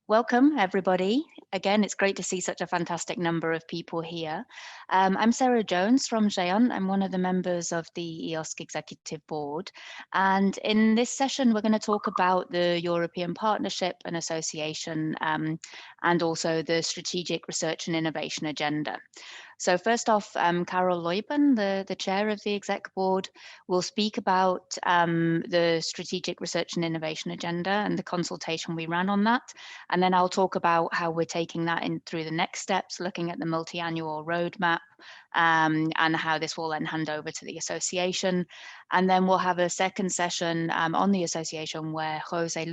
Welcome, everybody. Again, it's great to see such a fantastic number of people here. I'm Sarah Jones from GÉANT. I'm one of the members of the EOSC Executive Board. And in this session, we're going to talk about the European Partnership and Association and also the Strategic Research and Innovation Agenda. So first off, Karel Luyben, the chair of the Exec Board, will speak about the Strategic Research and Innovation Agenda and the consultation we ran on that. And then I'll talk about how we're taking that in through the next steps, looking at the multi-annual roadmap and how this will then hand over to the association. And then we'll have a second session on the association where José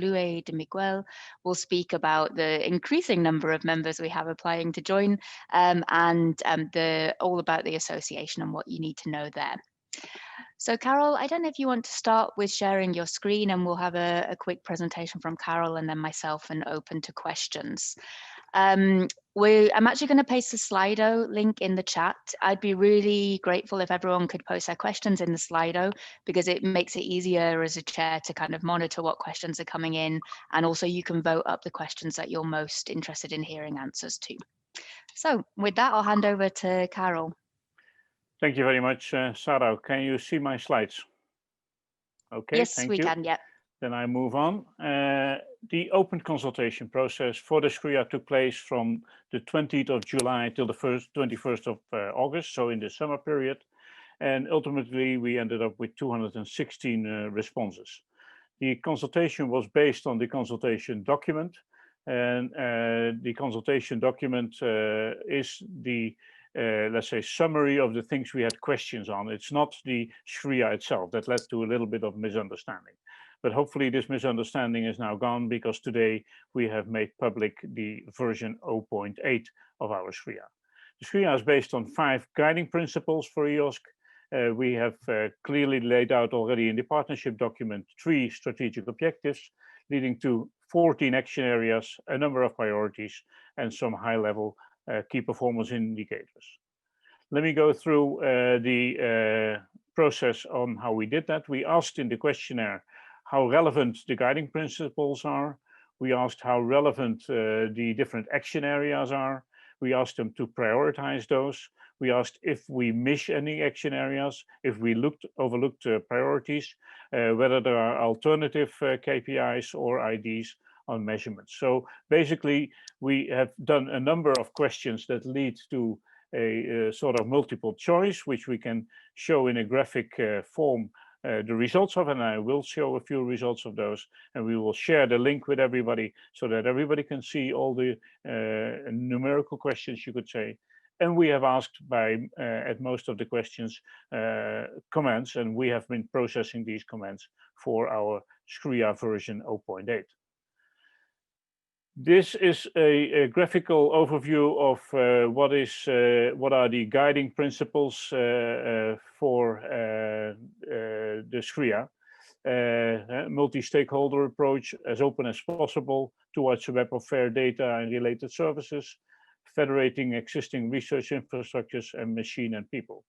de Miguel will speak about the increasing number of members we have applying to join and all about the association and what you need to know there. So Karel, I don't know if you want to start with sharing your screen and we'll have a quick presentation from Karel and then myself and open to questions. I'm actually going to paste the Slido link in the chat. I'd be really grateful if everyone could post their questions in the Slido because it makes it easier as a chair to kind of monitor what questions are coming in, and also you can vote up the questions that you're most interested in hearing answers to. So with that, I'll hand over to Karel. Thank you very much, Sarah. Can you see my slides? Okay, yes, thank we you. can, yeah. Then I move on. The open consultation process for the SRIA took place from the 20th of July till the 21st of August, so in the summer period. And ultimately, we ended up with 216 responses. The consultation was based on the consultation document. And the consultation document is the let's say, summary of the things we had questions on. It's not the SRIA itself. That led to a little bit of misunderstanding. But hopefully this misunderstanding is now gone because today we have made public the version 0.8 of our SRIA. The SRIA is based on 5 guiding principles for EOSC. We have clearly laid out already in the partnership document 3 strategic objectives, leading to 14 action areas, a number of priorities, and some high-level key performance indicators. Let me go through the process on how we did that. We asked in the questionnaire how relevant the guiding principles are. We asked how relevant the different action areas are. We asked them to prioritize those. We asked if we miss any action areas, if we overlooked priorities, whether there are alternative KPIs or IDs on measurements. So basically, we have done a number of questions that lead to a sort of multiple choice, which we can show in a graphic form the results of, and I will show a few results of those, and we will share the link with everybody so that everybody can see all the numerical questions, you could say. And we have asked by, at most of the questions, comments, and we have been processing these comments for our SRIA version 0.8. This is a graphical overview of what are the guiding principles for the SRIA. Multi-stakeholder approach, as open as possible towards a web of fair data and related services, federating existing research infrastructures and machine and people.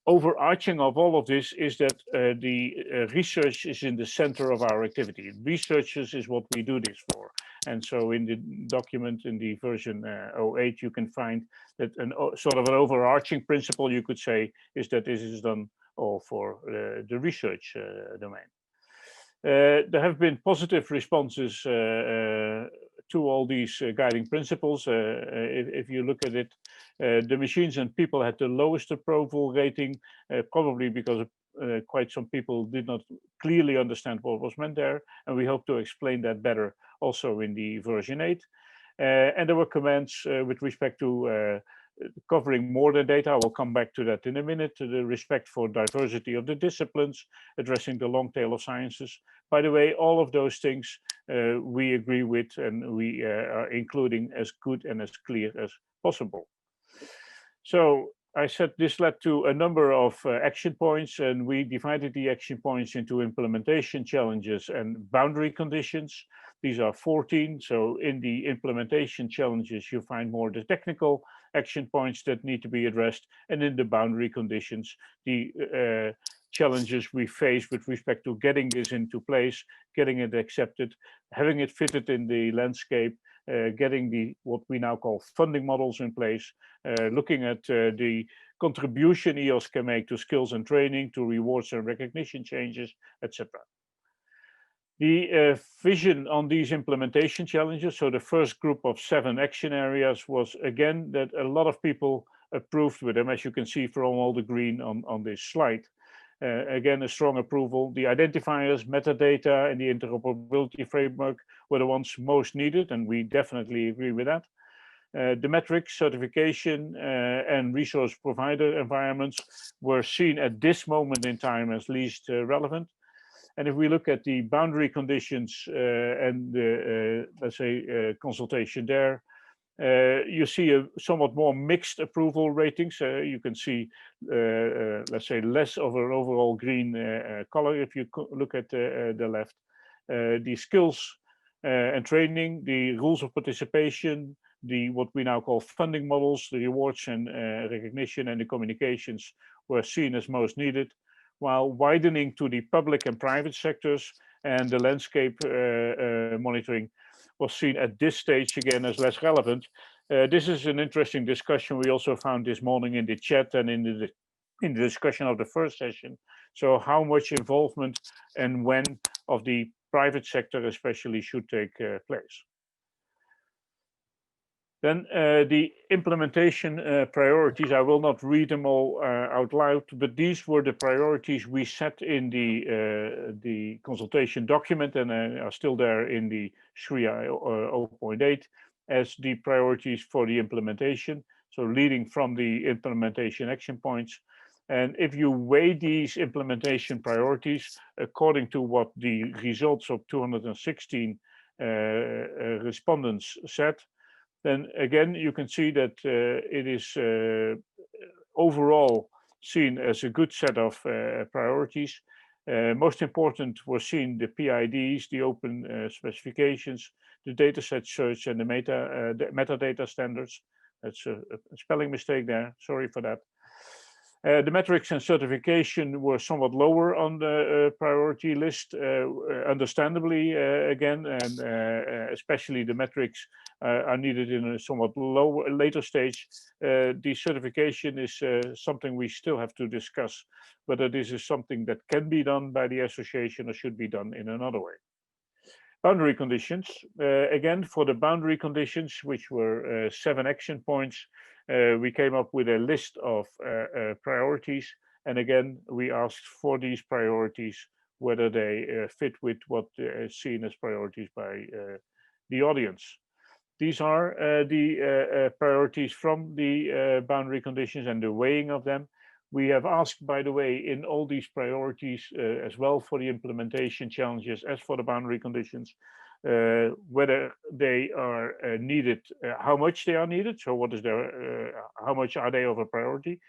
Overarching of all of this is that the research is in the center of our activity. Researchers is what we do this for. And so in the document, in the version 08, you can find that sort of an overarching principle, you could say, is that this is done all for the research domain. There have been positive responses to all these guiding principles. If you look at it, the machines and people had the lowest approval rating, probably because quite some people did not clearly understand what was meant there, and we hope to explain that better also in the version 8. And there were comments with respect to covering more than data. I will come back to that in a minute. The respect for diversity of the disciplines, addressing the long tail of sciences. By the way, all of those things we agree with, and we are including as good and as clear as possible. So I said this led to a number of action points, and we divided the action points into implementation challenges and boundary conditions. These are 14. So in the implementation challenges, you find more the technical action points that need to be addressed. And in the boundary conditions, the challenges we face with respect to getting this into place, getting it accepted, having it fitted in the landscape, getting what we now call funding models in place, looking at the contribution EOSC can make to skills and training, to rewards and recognition changes, etc. The vision on these implementation challenges, so the first group of 7 action areas, was again that a lot of people approved with them, as you can see from all the green on this slide. Again, a strong approval. The identifiers, metadata, and the interoperability framework were the ones most needed, and we definitely agree with that. The metrics, certification, and resource provider environments were seen at this moment in time as least relevant. And if we look at the boundary conditions and the, let's say, consultation there, you see a somewhat more mixed approval ratings. You can see, let's say, less of an overall green color if you look at the left. The skills and training, the rules of participation, the what we now call funding models, the rewards and recognition, and the communications were seen as most needed, while widening to the public and private sectors and the landscape monitoring was seen at this stage again as less relevant. This is an interesting discussion we also found this morning in the chat and in the discussion of the first session. So how much involvement and when of the private sector especially should take place. Then the implementation priorities, I will not read them all out loud, but these were the priorities we set in the consultation document and are still there in the SRIA 0.8 as the priorities for the implementation. So leading from the implementation action points. And if you weigh these implementation priorities according to what the results of 216 respondents said, then again, you can see that it is overall seen as a good set of priorities. Most important were seen the PIDs, the open specifications, the dataset search, and the metadata standards. That's a spelling mistake there. Sorry for that. The metrics and certification were somewhat lower on the priority list, understandably again, and especially the metrics are needed in a somewhat later stage. The certification is something we still have to discuss, whether this is something that can be done by the association or should be done in another way. Boundary conditions, again, for the boundary conditions, which were 7 action points, we came up with a list of priorities. And again, we asked for these priorities, whether they fit with what is seen as priorities by the audience. These are the priorities from the boundary conditions and the weighing of them. We have asked, by the way, in all these priorities as well for the implementation challenges as for the boundary conditions, whether they are needed, how much they are needed. So what is their, how much are they of a priority?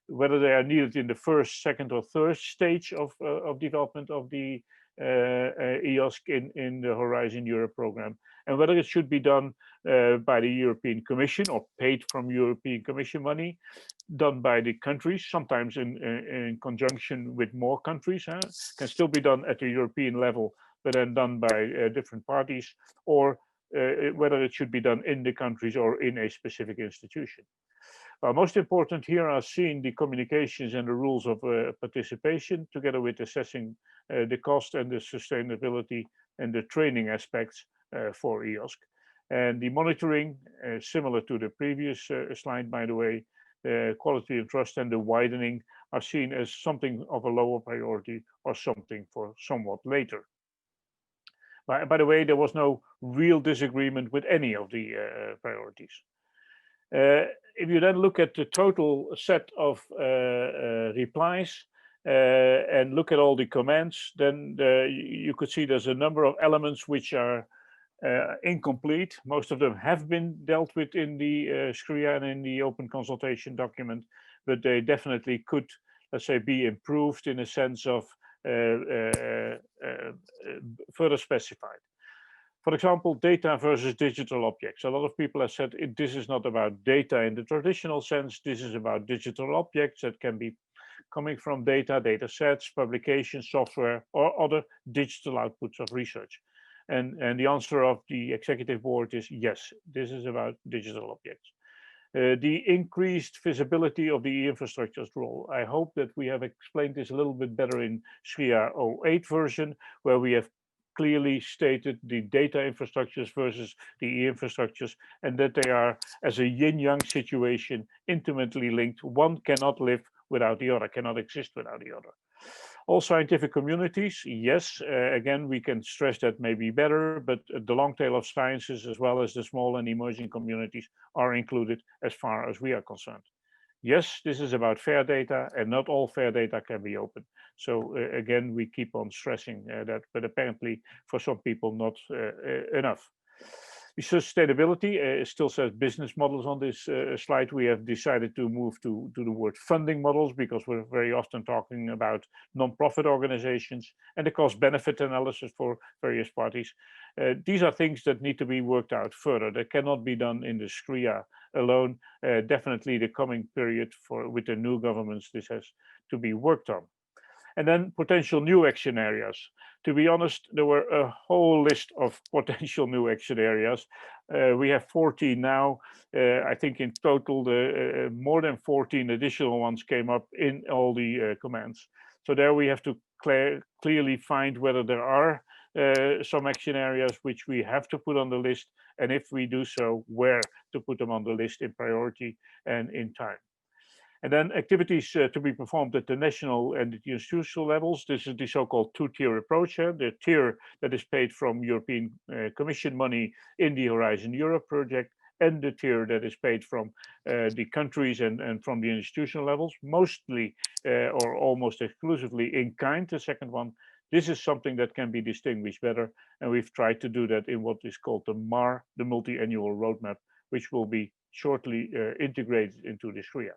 Whether they are needed in the first, second, or third stage of development of the EOSC in the Horizon Europe program, and whether it should be done by the European Commission or paid from European Commission money, done by the countries, sometimes in conjunction with more countries, can still be done at the European level, but then done by different parties, or whether it should be done in the countries or in a specific institution. Most important here are seen the communications and the rules of participation, together with assessing the cost and the sustainability and the training aspects for EOSC. And the monitoring, similar to the previous slide, by the way, quality and trust and the widening are seen as something of a lower priority or something for somewhat later. By the way, there was no real disagreement with any of the priorities. If you then look at the total set of replies and look at all the comments, then you could see there's a number of elements which are incomplete. Most of them have been dealt with in the SRIA and in the open consultation document, but they definitely could, let's say, be improved in a sense of further specified. For example, data versus digital objects. A lot of people have said this is not about data in the traditional sense. This is about digital objects that can be coming from data, data sets, publications, software, or other digital outputs of research. And the answer of the executive board is yes, this is about digital objects. The increased visibility of the e-infrastructure's role. I hope that we have explained this a little bit better in SRIA 08 version, where we have clearly stated the data infrastructures versus the e-infrastructures, and that they are, as a yin-yang situation, intimately linked. One cannot live without the other, cannot exist without the other. All scientific communities, yes, again, we can stress that maybe better, but the long tail of sciences, as well as the small and emerging communities, are included as far as we are concerned. Yes, this is about fair data, and not all fair data can be open. So again, we keep on stressing that, but apparently for some people not enough. The sustainability still says business models on this slide. We have decided to move to the word funding models, because we're very often talking about non-profit organizations and the cost-benefit analysis for various parties. These are things that need to be worked out further. That cannot be done in the SRIA alone. Definitely the coming period with the new governments, this has to be worked on. And then potential new action areas. To be honest, there were a whole list of potential new action areas. We have 14 now. I think in total, more than 14 additional ones came up in all the commands. So there we have to clearly find whether there are some action areas which we have to put on the list, and if we do so, where to put them on the list in priority and in time. And then activities to be performed at the national and the institutional levels. This is the so-called two-tier approach. The tier that is paid from European Commission money in the Horizon Europe project, and the tier that is paid from the countries and from the institutional levels, mostly or almost exclusively in kind, the second one. This is something that can be distinguished better, and we've tried to do that in what is called the MAR, the multi-annual roadmap, which will be shortly integrated into the SRIA.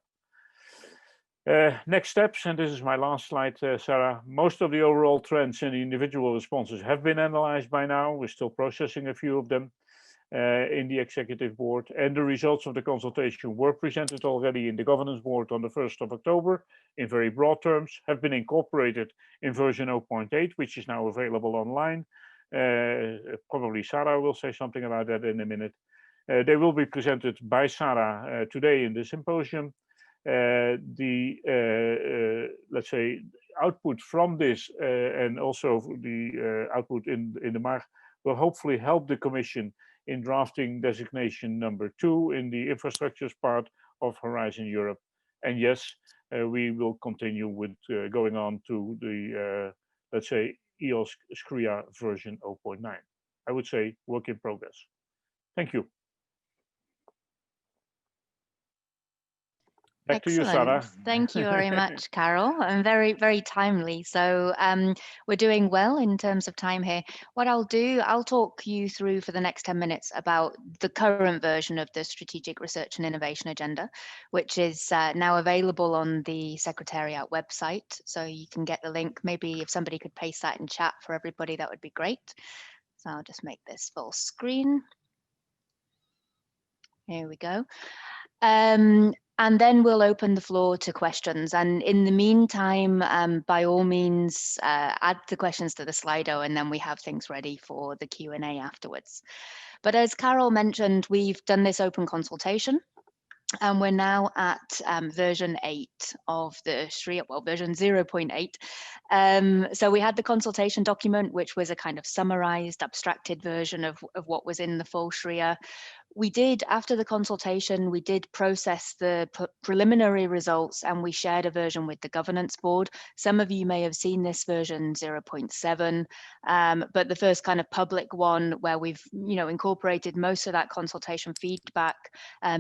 Next steps, and this is my last slide, Sarah. Most of the overall trends in the individual responses have been analyzed by now. We're still processing a few of them in the executive board, and the results of the consultation were presented already in the governance board on the 1st of October in very broad terms, have been incorporated in version 0.8, which is now available online. Probably Sarah will say something about that in a minute. They will be presented by Sarah today in the symposium. Let's say, output from this and also the output in the MAR will hopefully help the Commission in drafting designation number 2 in the infrastructures part of Horizon Europe. And yes, we will continue with going on to the, let's say, EOSC SRIA version 0.9. I would say work in progress. Thank you. Back to you, Sarah. Thank you very much, Karel, and very, very timely. So we're doing well in terms of time here. What I'll do, I'll talk you through for the next 10 minutes about the current version of the Strategic Research and Innovation Agenda, which is now available on the Secretariat website. So you can get the link. Maybe if somebody could paste that in chat for everybody, that would be great. So I'll just make this full screen. Here we go. And then we'll open the floor to questions. And in the meantime, by all means, add the questions to the Slido, and then we have things ready for the Q&A afterwards. But as Karel mentioned, we've done this open consultation, and we're now at version 8 of the SRIA, well, version 0.8. So we had the consultation document, which was a kind of summarized, abstracted version of what was in the full SRIA. We did, after the consultation, we did process the preliminary results, and we shared a version with the governance board. Some of you may have seen this version 0.7, but the first kind of public one where we've incorporated most of that consultation feedback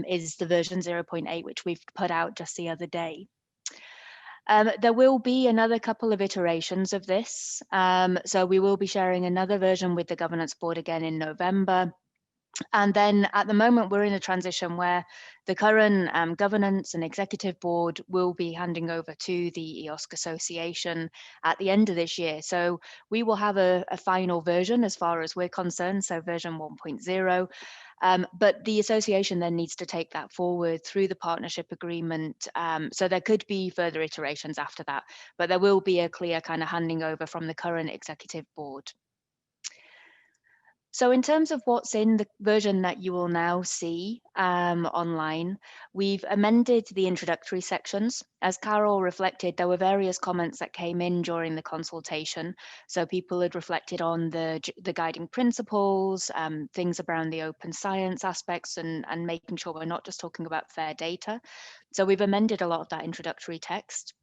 is the version 0.8, which we've put out just the other day. There will be another couple of iterations of this. So we will be sharing another version with the governance board again in November. And then at the moment, we're in a transition where the current governance and executive board will be handing over to the EOSC Association at the end of this year. So we will have a final version as far as we're concerned, so version 1.0. But the association then needs to take that forward through the partnership agreement. So there could be further iterations after that, but there will be a clear kind of handing over from the current executive board. So in terms of what's in the version that you will now see online, we've amended the introductory sections. As Karel reflected, there were various comments that came in during the consultation. So people had reflected on the guiding principles, things around the open science aspects and making sure we're not just talking about fair data. So we've amended a lot of that introductory text.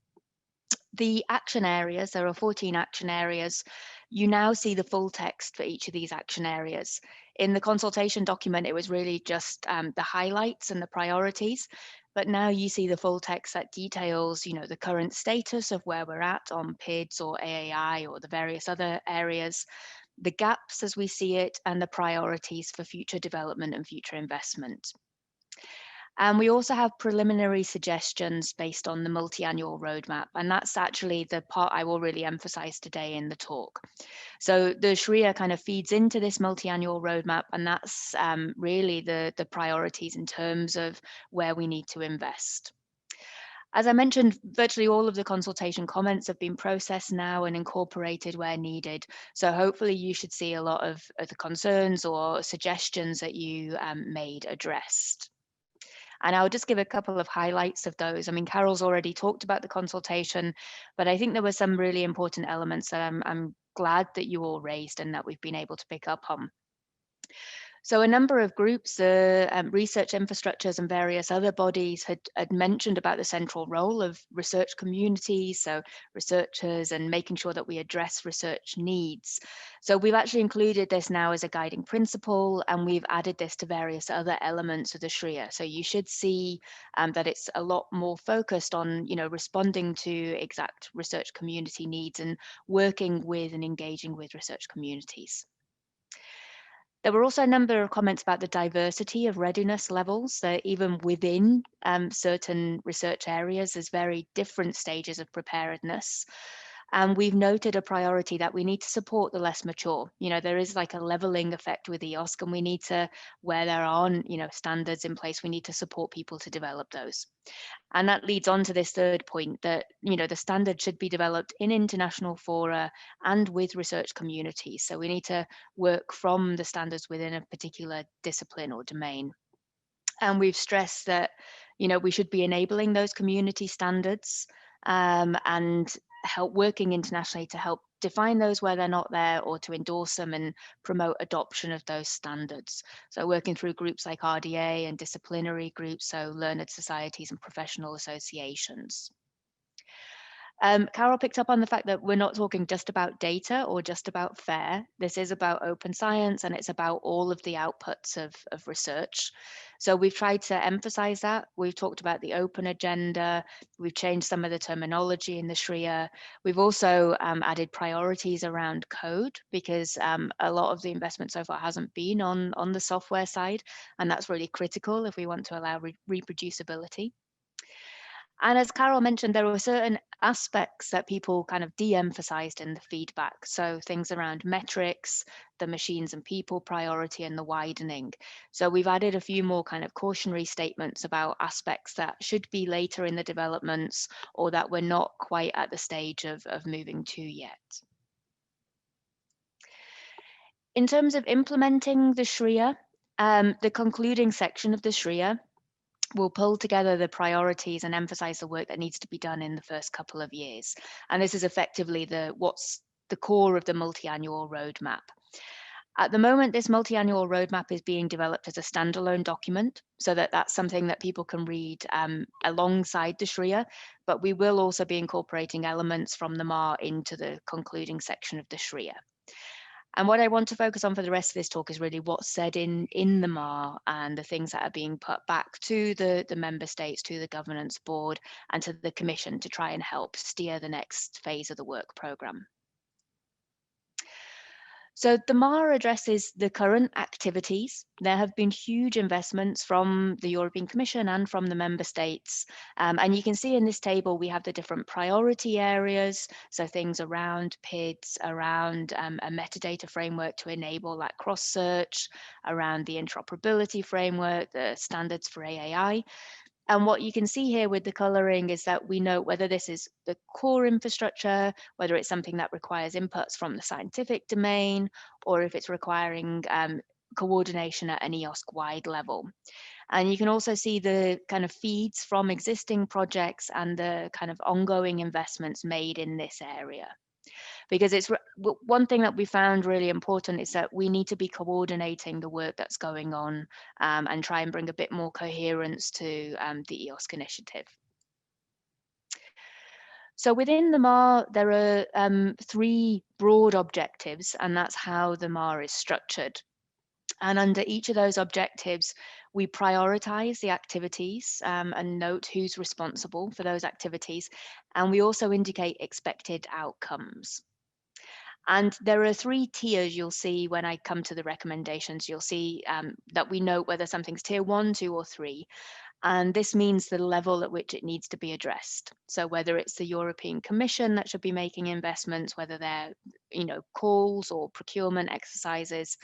The action areas, there are 14 action areas. You now see the full text for each of these action areas. In the consultation document, it was really just the highlights and the priorities, but now you see the full text that details, the current status of where we're at on PIDs or AAI or the various other areas, the gaps as we see it, and the priorities for future development and future investment. And we also have preliminary suggestions based on the multi-annual roadmap. And that's actually the part I will really emphasize today in the talk. So the SRIA kind of feeds into this multi-annual roadmap, and that's really the priorities in terms of where we need to invest. As I mentioned, virtually all of the consultation comments have been processed now and incorporated where needed. So hopefully you should see a lot of the concerns or suggestions that you made addressed. And I'll just give a couple of highlights of those. I mean, Karel's already talked about the consultation, but I think there were some really important elements that I'm glad that you all raised and that we've been able to pick up on. So a number of groups, research infrastructures and various other bodies had mentioned about the central role of research communities, so researchers and making sure that we address research needs. So we've actually included this now as a guiding principle, and we've added this to various other elements of the SRIA. So you should see that it's a lot more focused on, responding to exact research community needs and working with and engaging with research communities. There were also a number of comments about the diversity of readiness levels, that even within certain research areas, there's very different stages of preparedness. And we've noted a priority that we need to support the less mature. There is like a leveling effect with EOSC, and we need to, where there aren't, standards in place, we need to support people to develop those. And that leads on to this third point that, the standard should be developed in international fora and with research communities. So we need to work from the standards within a particular discipline or domain. And we've stressed that, we should be enabling those community standards and help working internationally to help define those where they're not there, or to endorse them and promote adoption of those standards. So working through groups like RDA and disciplinary groups, so learned societies and professional associations. Karel picked up on the fact that we're not talking just about data or just about FAIR. This is about open science, and it's about all of the outputs of research. So we've tried to emphasize that. We've talked about the open agenda. We've changed some of the terminology in the SRIA. We've also added priorities around code, because a lot of the investment so far hasn't been on the software side, and that's really critical if we want to allow reproducibility. And as Karel mentioned, there were certain aspects that people kind of de-emphasized in the feedback. So things around metrics, the machines and people priority, and the widening. So we've added a few more kind of cautionary statements about aspects that should be later in the developments, or that we're not quite at the stage of moving to yet. In terms of implementing the SRIA, the concluding section of the SRIA will pull together the priorities and emphasize the work that needs to be done in the first couple of years. And this is effectively what's the core of the multi-annual roadmap. At the moment, this multi-annual roadmap is being developed as a standalone document, so that's something that people can read alongside the SRIA, but we will also be incorporating elements from the MAR into the concluding section of the SRIA. And what I want to focus on for the rest of this talk is really what's said in the MAR, and the things that are being put back to the member states, to the governance board, and to the commission to try and help steer the next phase of the work programme. So the MAR addresses the current activities. There have been huge investments from the European Commission and from the member states. And you can see in this table, we have the different priority areas. So things around PIDs, around a metadata framework to enable that cross search, around the interoperability framework, the standards for AAI. And what you can see here with the colouring is that we know whether this is the core infrastructure, whether it's something that requires inputs from the scientific domain, or if it's requiring coordination at an EOSC-wide level. And you can also see the kind of feeds from existing projects and the kind of ongoing investments made in this area. Because it's one thing that we found really important is that we need to be coordinating the work that's going on and try and bring a bit more coherence to the EOSC initiative. So within the MAR, there are 3 broad objectives, and that's how the MAR is structured. And under each of those objectives, we prioritize the activities and note who's responsible for those activities. And we also indicate expected outcomes. And there are 3 tiers you'll see when I come to the recommendations. You'll see that we note whether something's tier 1, 2, or 3. And this means the level at which it needs to be addressed. So whether it's the European Commission that should be making investments, whether they're, calls or procurement exercises,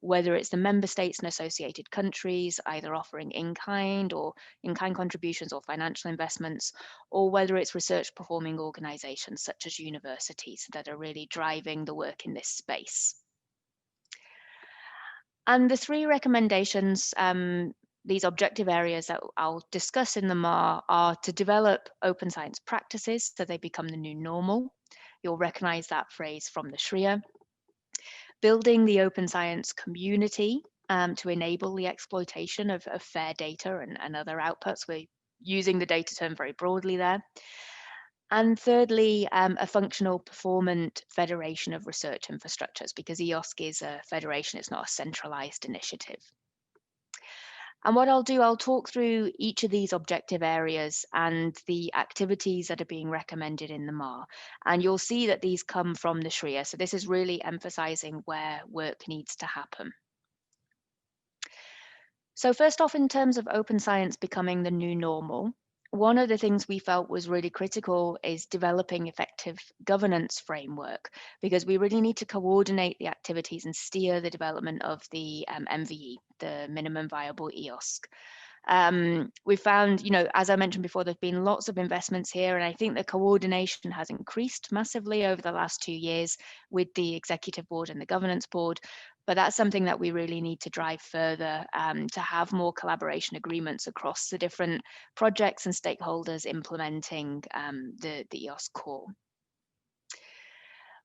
whether it's the member states and associated countries, either offering in-kind or in-kind contributions or financial investments, or whether it's research performing organizations such as universities that are really driving the work in this space. And the 3 recommendations, these objective areas that I'll discuss in the MAR are to develop open science practices so they become the new normal. You'll recognize that phrase from the SRIA. Building the open science community to enable the exploitation of fair data and other outputs. We're using the data term very broadly there. And thirdly, a functional performant federation of research infrastructures, because EOSC is a federation, it's not a centralized initiative. And what I'll do, I'll talk through each of these objective areas and the activities that are being recommended in the MAR. And you'll see that these come from the SRIA. So this is really emphasizing where work needs to happen. So first off, in terms of open science becoming the new normal, one of the things we felt was really critical is developing effective governance framework, because we really need to coordinate the activities and steer the development of the MVE, the minimum viable EOSC. We found, as I mentioned before, there's been lots of investments here, and I think the coordination has increased massively over the last 2 years with the executive board and the governance board. But that's something that we really need to drive further to have more collaboration agreements across the different projects and stakeholders implementing the EOSC core.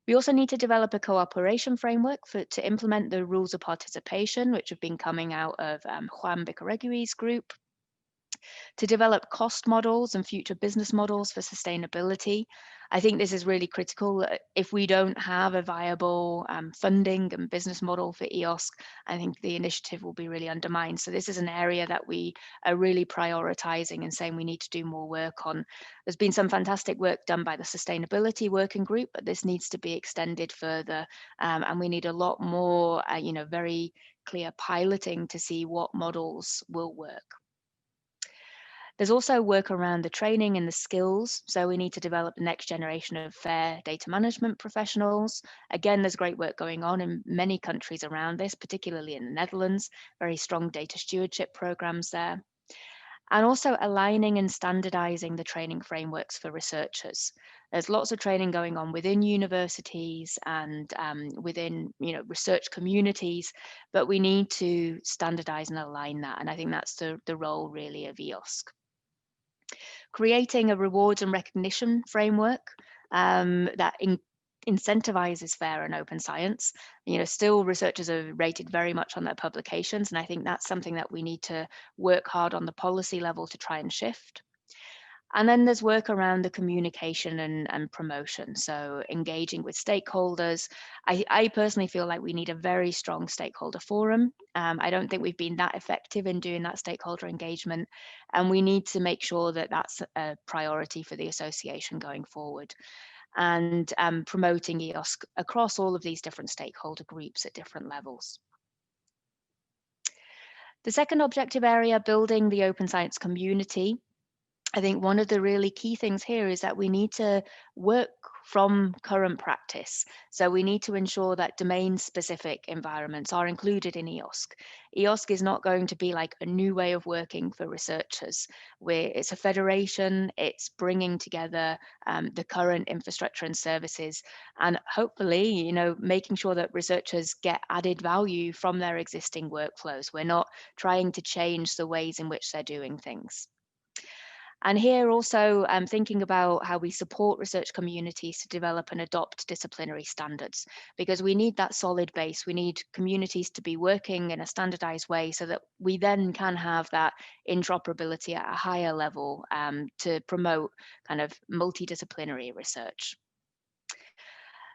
We also need to develop a cooperation framework to implement the rules of participation, which have been coming out of Juan Bicaregui's group, to develop cost models and future business models for sustainability. I think this is really critical. If we don't have a viable funding and business model for EOSC, I think the initiative will be really undermined. So this is an area that we are really prioritizing and saying we need to do more work on. There's been some fantastic work done by the Sustainability Working Group, but this needs to be extended further. And we need a lot more, very clear piloting to see what models will work. There's also work around the training and the skills. So we need to develop the next generation of fair data management professionals. Again, there's great work going on in many countries around this, particularly in the Netherlands, very strong data stewardship programs there. And also aligning and standardizing the training frameworks for researchers. There's lots of training going on within universities and within research communities, but we need to standardize and align that. And I think that's the role really of EOSC. Creating a rewards and recognition framework that incentivizes fair and open science. Still researchers are rated very much on their publications, and I think that's something that we need to work hard on the policy level to try and shift. And then there's work around the communication and promotion. So engaging with stakeholders. I personally feel like we need a very strong stakeholder forum. I don't think we've been that effective in doing that stakeholder engagement. And we need to make sure that that's a priority for the association going forward. And promoting EOSC across all of these different stakeholder groups at different levels. The second objective area, building the open science community. I think one of the really key things here is that we need to work from current practice. So we need to ensure that domain-specific environments are included in EOSC. EOSC is not going to be like a new way of working for researchers. It's a federation, it's bringing together the current infrastructure and services, and hopefully, you know, making sure that researchers get added value from their existing workflows. We're not trying to change the ways in which they're doing things. And here also thinking about how we support research communities to develop and adopt disciplinary standards, because we need that solid base. We need communities to be working in a standardized way so that we then can have that interoperability at a higher level to promote kind of multidisciplinary research.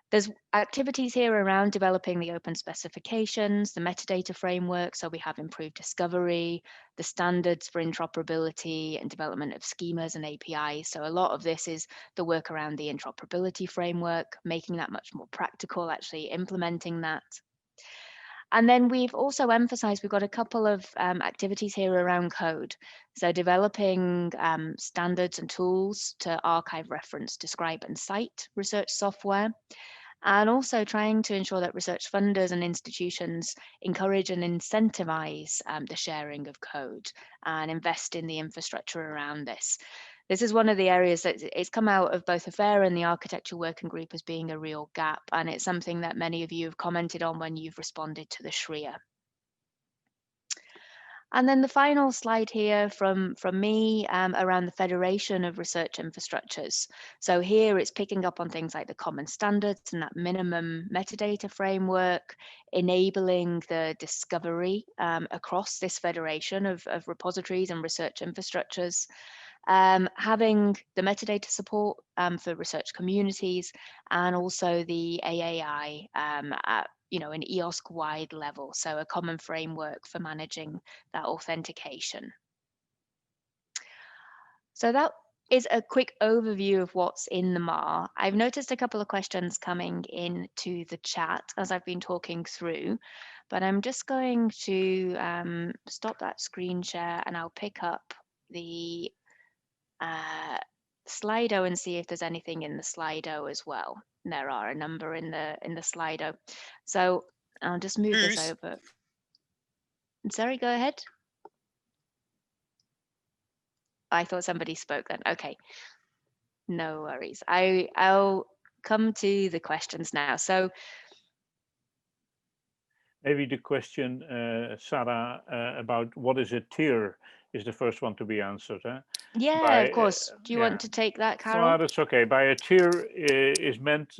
There's activities here around developing the open specifications, the metadata framework, so we have improved discovery, the standards for interoperability and development of schemas and APIs. So a lot of this is the work around the interoperability framework, making that much more practical, actually implementing that. And then we've also emphasized, we've got a couple of activities here around code. So developing standards and tools to archive, reference, describe, and cite research software. And also trying to ensure that research funders and institutions encourage and incentivize the sharing of code and invest in the infrastructure around this. This is one of the areas that it's come out of both the FAIR and the architecture working group as being a real gap. And it's something that many of you have commented on when you've responded to the SRIA. And then the final slide here from me around the Federation of Research Infrastructures. So here it's picking up on things like the common standards and that minimum metadata framework, enabling the discovery across this federation of repositories and research infrastructures. Having the metadata support for research communities, and also the AAI at an EOSC-wide level, so a common framework for managing that authentication. So that is a quick overview of what's in the MAR. I've noticed a couple of questions coming into the chat as I've been talking through, but I'm just going to stop that screen share and I'll pick up the Slido and see if there's anything in the Slido as well. There are a number in the Slido. So I'll just move this over. Sorry, go ahead. I thought somebody spoke then. Okay, no worries. I'll come to the questions now. So maybe the question, Sarah, about what is a tier is the first one to be answered. Yeah, of course. Do you want to take that, Karel? No, that's okay. By a tier is meant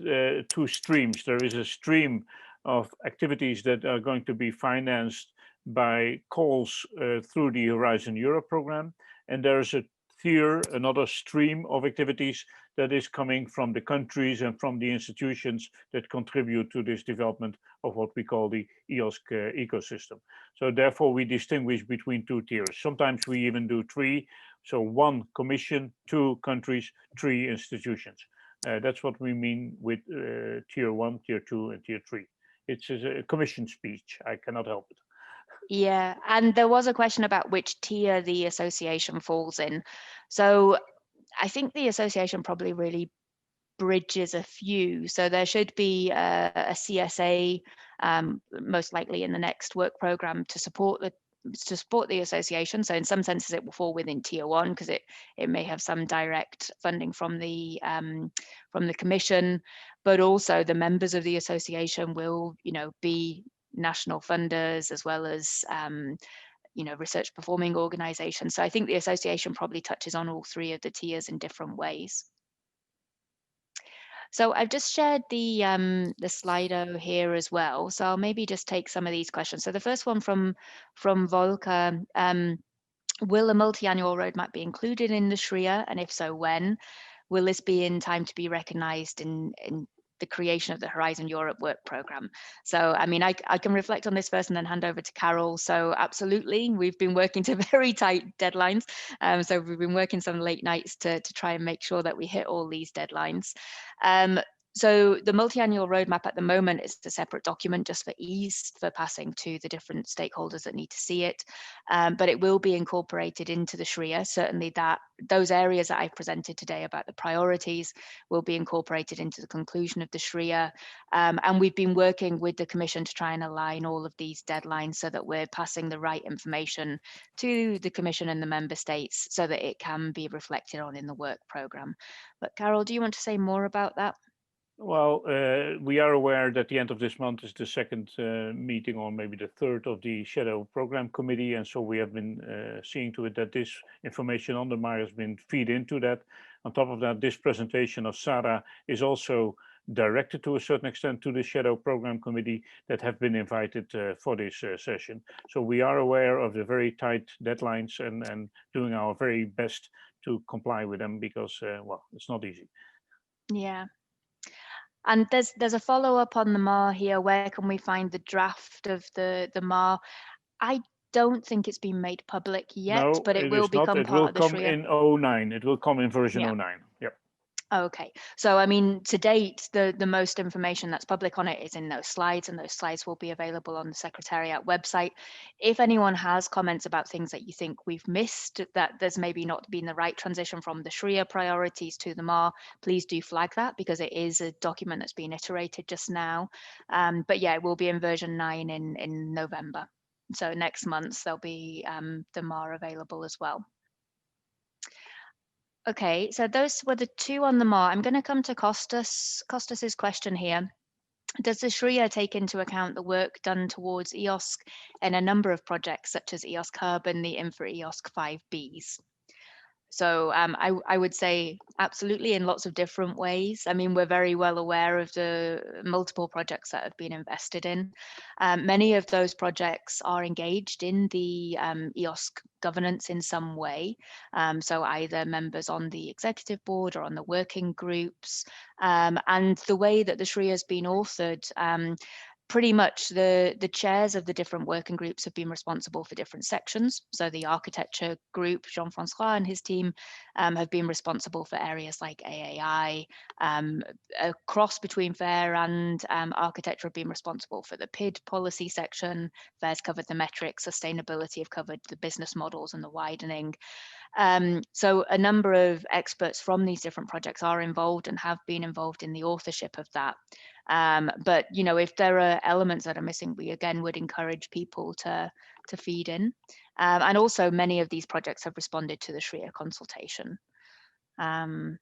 two streams. There is a stream of activities that are going to be financed by calls through the Horizon Europe program. And there's a tier, another stream of activities that is coming from the countries and from the institutions that contribute to this development of what we call the EOSC ecosystem. So therefore we distinguish between two tiers. Sometimes we even do three. So one commission, two countries, three institutions. That's what we mean with tier 1, tier 2, and tier 3. It's a commission speech. I cannot help it. Yeah, and there was a question about which tier the association falls in. So I think the association probably really bridges a few. So there should be a CSA, most likely in the next work program to support the association. So in some senses it will fall within tier 1 because it may have some direct funding from the commission, but also the members of the association will be national funders as well as research performing organizations. So I think the association probably touches on all three of the tiers in different ways. So I've just shared the Slido here as well. So I'll maybe just take some of these questions. So the first one from Volker, will a multi-annual roadmap be included in the SRIA? And if so, when? Will this be in time to be recognized in the creation of the Horizon Europe work program? So, I mean, I can reflect on this first and then hand over to Karel. So absolutely, we've been working to very tight deadlines. So we've been working some late nights to try and make sure that we hit all these deadlines. So the multi-annual roadmap at the moment is a separate document just for ease for passing to the different stakeholders that need to see it, but it will be incorporated into the SRIA. Certainly those areas that I've presented today about the priorities will be incorporated into the conclusion of the SRIA, and we've been working with the Commission to try and align all of these deadlines so that we're passing the right information to the Commission and the Member States so that it can be reflected on in the work programme. But Karel, do you want to say more about that? Well, we are aware that the end of this month is the second meeting, or maybe the third, of the Shadow Program Committee, and so we have been seeing to it that this information on the MAR has been fed into that. On top of that, this presentation of SARA is also directed to a certain extent to the Shadow Program Committee that have been invited for this session. So we are aware of the very tight deadlines and doing our very best to comply with them, because, well, it's not easy. Yeah. And there's a follow-up on the MAR here. Where can we find the draft of the MAR? I don't think it's been made public yet, No, but it will is not. become It part will of the come SRIA. in 09. It will come in version Yeah. 09. Yep. Okay, so I mean, to date, the most information that's public on it is in those slides, and those slides will be available on the Secretariat website. If anyone has comments about things that you think we've missed, that there's maybe not been the right transition from the SRIA priorities to the MAR, please do flag that, because it is a document that's been iterated just now. But yeah, it will be in version 9 in November. So next month, there'll be the MAR available as well. Okay, so those were the two on the MAR. I'm going to come to Kostas. Kostas's question here. Does the SRIA take into account the work done towards EOSC in a number of projects, such as EOSC Hub and the Infra EOSC 5Bs? So I would say absolutely, in lots of different ways. I mean, we're very well aware of the multiple projects that have been invested in. Many of those projects are engaged in the EOSC governance in some way. So either members on the executive board or on the working groups. And the way that the SRIA has been authored, pretty much the chairs of the different working groups have been responsible for different sections. So the architecture group, Jean-Francois and his team, have been responsible for areas like AAI. A cross between FAIR and architecture have been responsible for the PID policy section. FAIR's covered the metrics, sustainability have covered the business models and the widening. So a number of experts from these different projects are involved and have been involved in the authorship of that. But you know, if there are elements that are missing, we again would encourage people to feed in. And also, many of these projects have responded to the SRIA consultation. Are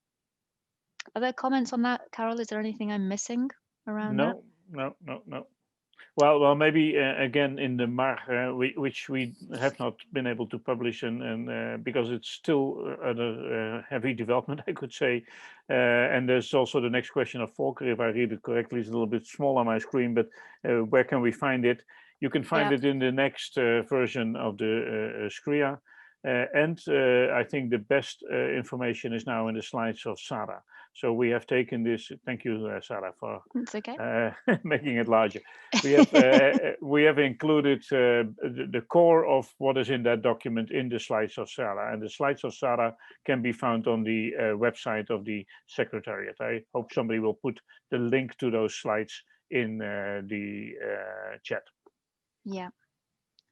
there comments on that, Karel? Is there anything I'm missing around that? No. Well, maybe again in the MAR, which we have not been able to publish, and because it's still a heavy development, I could say. And there's also the next question of Volker, if I read it correctly, is a little bit small on my screen, but where can we find it? You can find it in the next version of the SRIA. And I think the best information is now in the slides of Sarah. So we have taken this. Thank you, Sarah, for making it larger. We have included the core of what is in that document in the slides of Sarah, and the slides of Sarah can be found on the website of the Secretariat. I hope somebody will put the link to those slides in the chat. Yeah,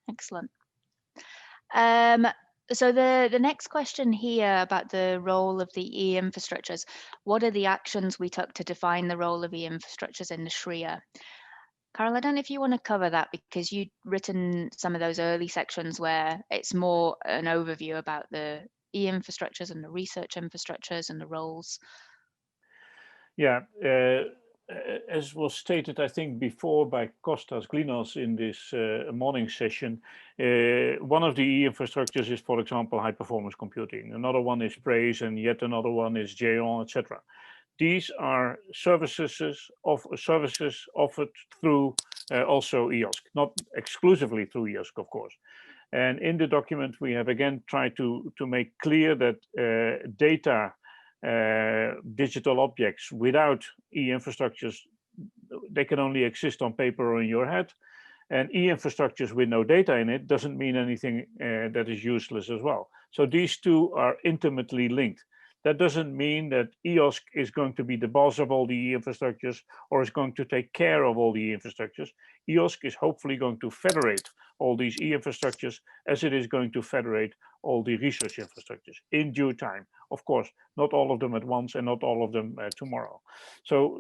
excellent. So the next question here about the role of the e-infrastructures, what are the actions we took to define the role of e-infrastructures in the SRIA? Karel, I don't know if you want to cover that, because you'd written some of those early sections where it's more an overview about the e-infrastructures and the research infrastructures and the roles. Yeah, as was stated, I think before by Kostas Glinos in this morning session, one of the e-infrastructures is, for example, high performance computing. Another one is PRAISE, and yet another one is GÉANT, etc. These are services offered through also EOSC, not exclusively through EOSC, of course. And in the document, we have again tried to make clear that data, digital objects without e-infrastructures, they can only exist on paper or in your head. And e-infrastructures with no data in it doesn't mean anything that is useless as well. So these two are intimately linked. That doesn't mean that EOSC is going to be the boss of all the infrastructures or is going to take care of all the infrastructures. EOSC is hopefully going to federate all these infrastructures as it is going to federate all the research infrastructures in due time. Of course, not all of them at once and not all of them tomorrow. So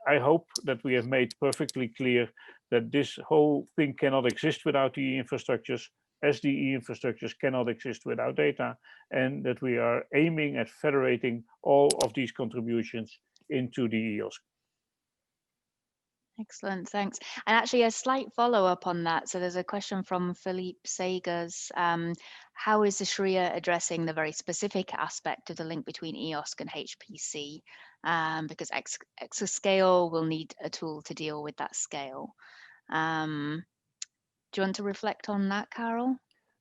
I hope that we have made perfectly clear that this whole thing cannot exist without the infrastructures, as the infrastructures cannot exist without data, and that we are aiming at federating all of these contributions into the EOSC. Excellent, thanks. And actually a slight follow-up on that. So there's a question from Philippe Sagers. How is the SRIA addressing the very specific aspect of the link between EOSC and HPC? Because exascale will need a tool to deal with that scale. Do you want to reflect on that, Karel?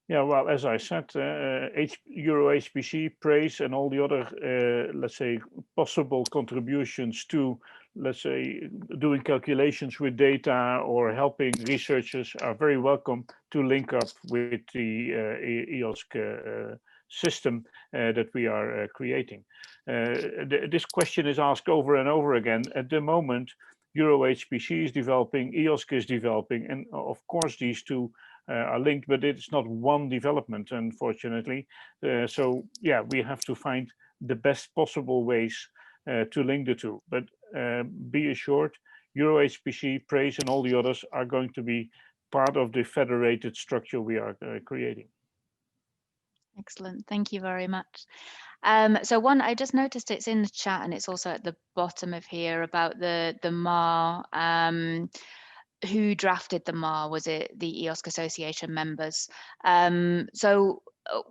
Yeah, well, as I said, Euro HPC, PRAISE, and all the other, let's say, possible contributions to, let's say, doing calculations with data or helping researchers are very welcome to link up with the EOSC system that we are creating. This question is asked over and over again. At the moment, Euro HPC is developing, EOSC is developing, and of course these two are linked, but it's not one development, unfortunately. So yeah, we have to find the best possible ways to link the two. But be assured, Euro HPC, PRAISE, and all the others are going to be part of the federated structure we are creating. Excellent, thank you very much. So one, I just noticed it's in the chat and it's also at the bottom of here about the MAR. Who drafted the MAR? Was it the EOSC Association members? So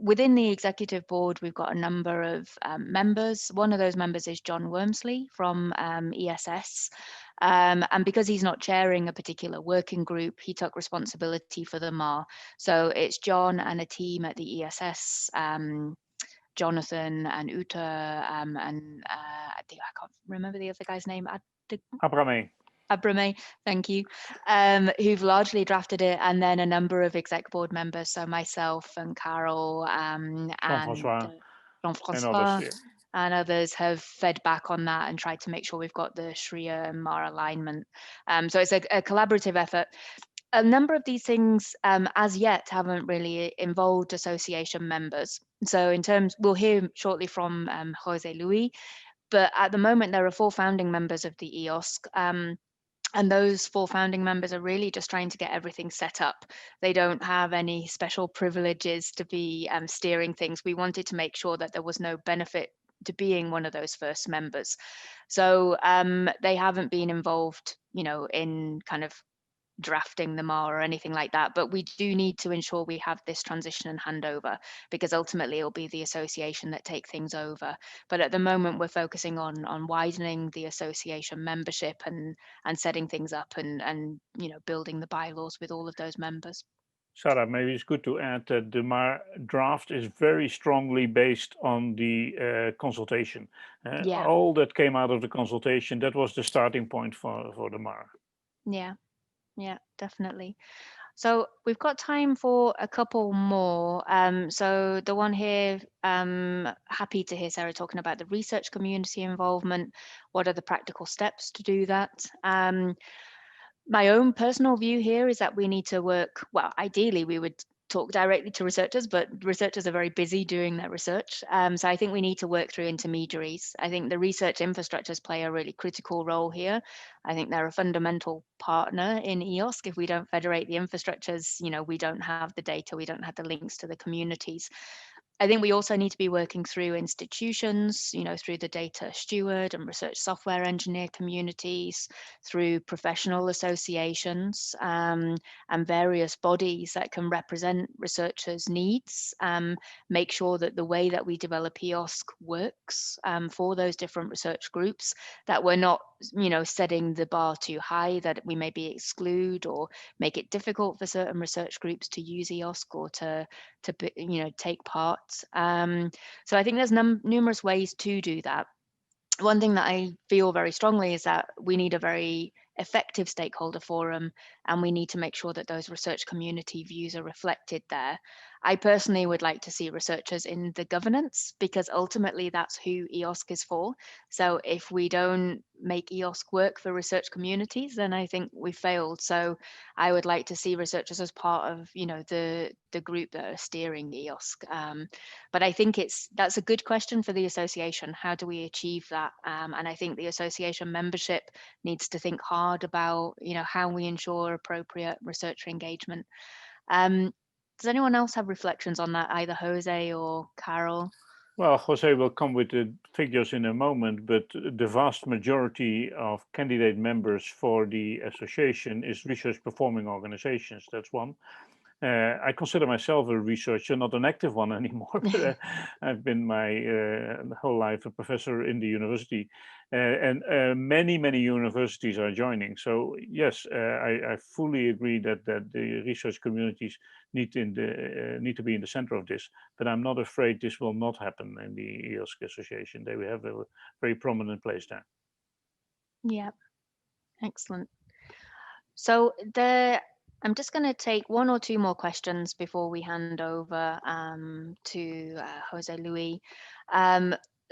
within the executive board, we've got a number of members. One of those members is John Wormsley from ESS. And because he's not chairing a particular working group, he took responsibility for the MAR. So it's John and a team at the ESS, Jonathan and Uta, and I think I can't remember the other guy's name. Abrame, thank you, who've largely drafted it, and then a number of exec board members, so myself and Karel and Jean-François and others have fed back on that and tried to make sure we've got the SRIA and MAR alignment. So it's a collaborative effort. A number of these things as yet haven't really involved association members. So in terms, we'll hear shortly from José Luis, but at the moment there are 4 founding members of the EOSC. And those 4 founding members are really just trying to get everything set up. They don't have any special privileges to be steering things. We wanted to make sure that there was no benefit to being one of those first members. So they haven't been involved, you know, in kind of drafting the MAR or anything like that, but we do need to ensure we have this transition and handover, because ultimately it'll be the association that take things over. But at the moment we're focusing on widening the association membership and setting things up and you know, building the bylaws with all of those members. Sarah, maybe it's good to add that the MAR draft is very strongly based on the consultation. Yeah. All that came out of the consultation, that was the starting point for the MAR. Yeah, definitely. So we've got time for a couple more. So the one here, happy to hear Sarah talking about the research community involvement. What are the practical steps to do that? My own personal view here is that we need to work, well, ideally we would talk directly to researchers, but researchers are very busy doing their research. So I think we need to work through intermediaries. I think the research infrastructures play a really critical role here. I think they're a fundamental partner in EOSC. If we don't federate the infrastructures, you know, we don't have the data, we don't have the links to the communities. I think we also need to be working through institutions, you know, through the data steward and research software engineer communities, through professional associations and various bodies that can represent researchers' needs, make sure that the way that we develop EOSC works for those different research groups, that we're not, you know, setting the bar too high, that we maybe exclude or make it difficult for certain research groups to use EOSC or to you know, take part. So I think there's numerous ways to do that. One thing that I feel very strongly is that we need a very effective stakeholder forum, and we need to make sure that those research community views are reflected there. I personally would like to see researchers in the governance, because ultimately that's who EOSC is for. So if we don't make EOSC work for research communities, then I think we failed. So I would like to see researchers as part of, you know, the group that are steering EOSC. But I think that's a good question for the association. How do we achieve that? And I think the association membership needs to think hard about, you know, how we ensure appropriate researcher engagement. Does anyone else have reflections on that, either Jose or Karel? Well, José will come with the figures in a moment, but the vast majority of candidate members for the association is research performing organizations. That's one. I consider myself a researcher, not an active one anymore, but I've been my whole life a professor in the university, and many universities are joining. So yes, I fully agree that the research communities need to be in the center of this. But I'm not afraid this will not happen in the EOSC Association. They will have a very prominent place there. Yeah, excellent. So I'm just going to take one or two more questions before we hand over to Jose Luis.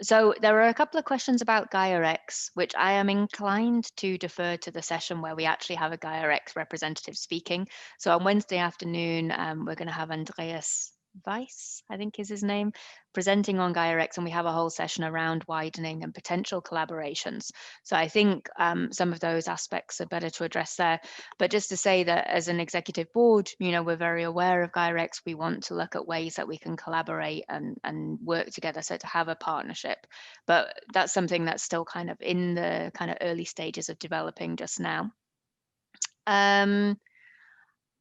So there are a couple of questions about GAIA-X, which I am inclined to defer to the session where we actually have a GAIA-X representative speaking. So on Wednesday afternoon, we're going to have Andreas Weiss, I think is his name, presenting on GAIA-X, and we have a whole session around widening and potential collaborations. So I think some of those aspects are better to address there. But just to say that as an executive board, you know, we're very aware of GAIA-X. We want to look at ways that we can collaborate and work together, so to have a partnership. But that's something that's still kind of in the kind of early stages of developing just now.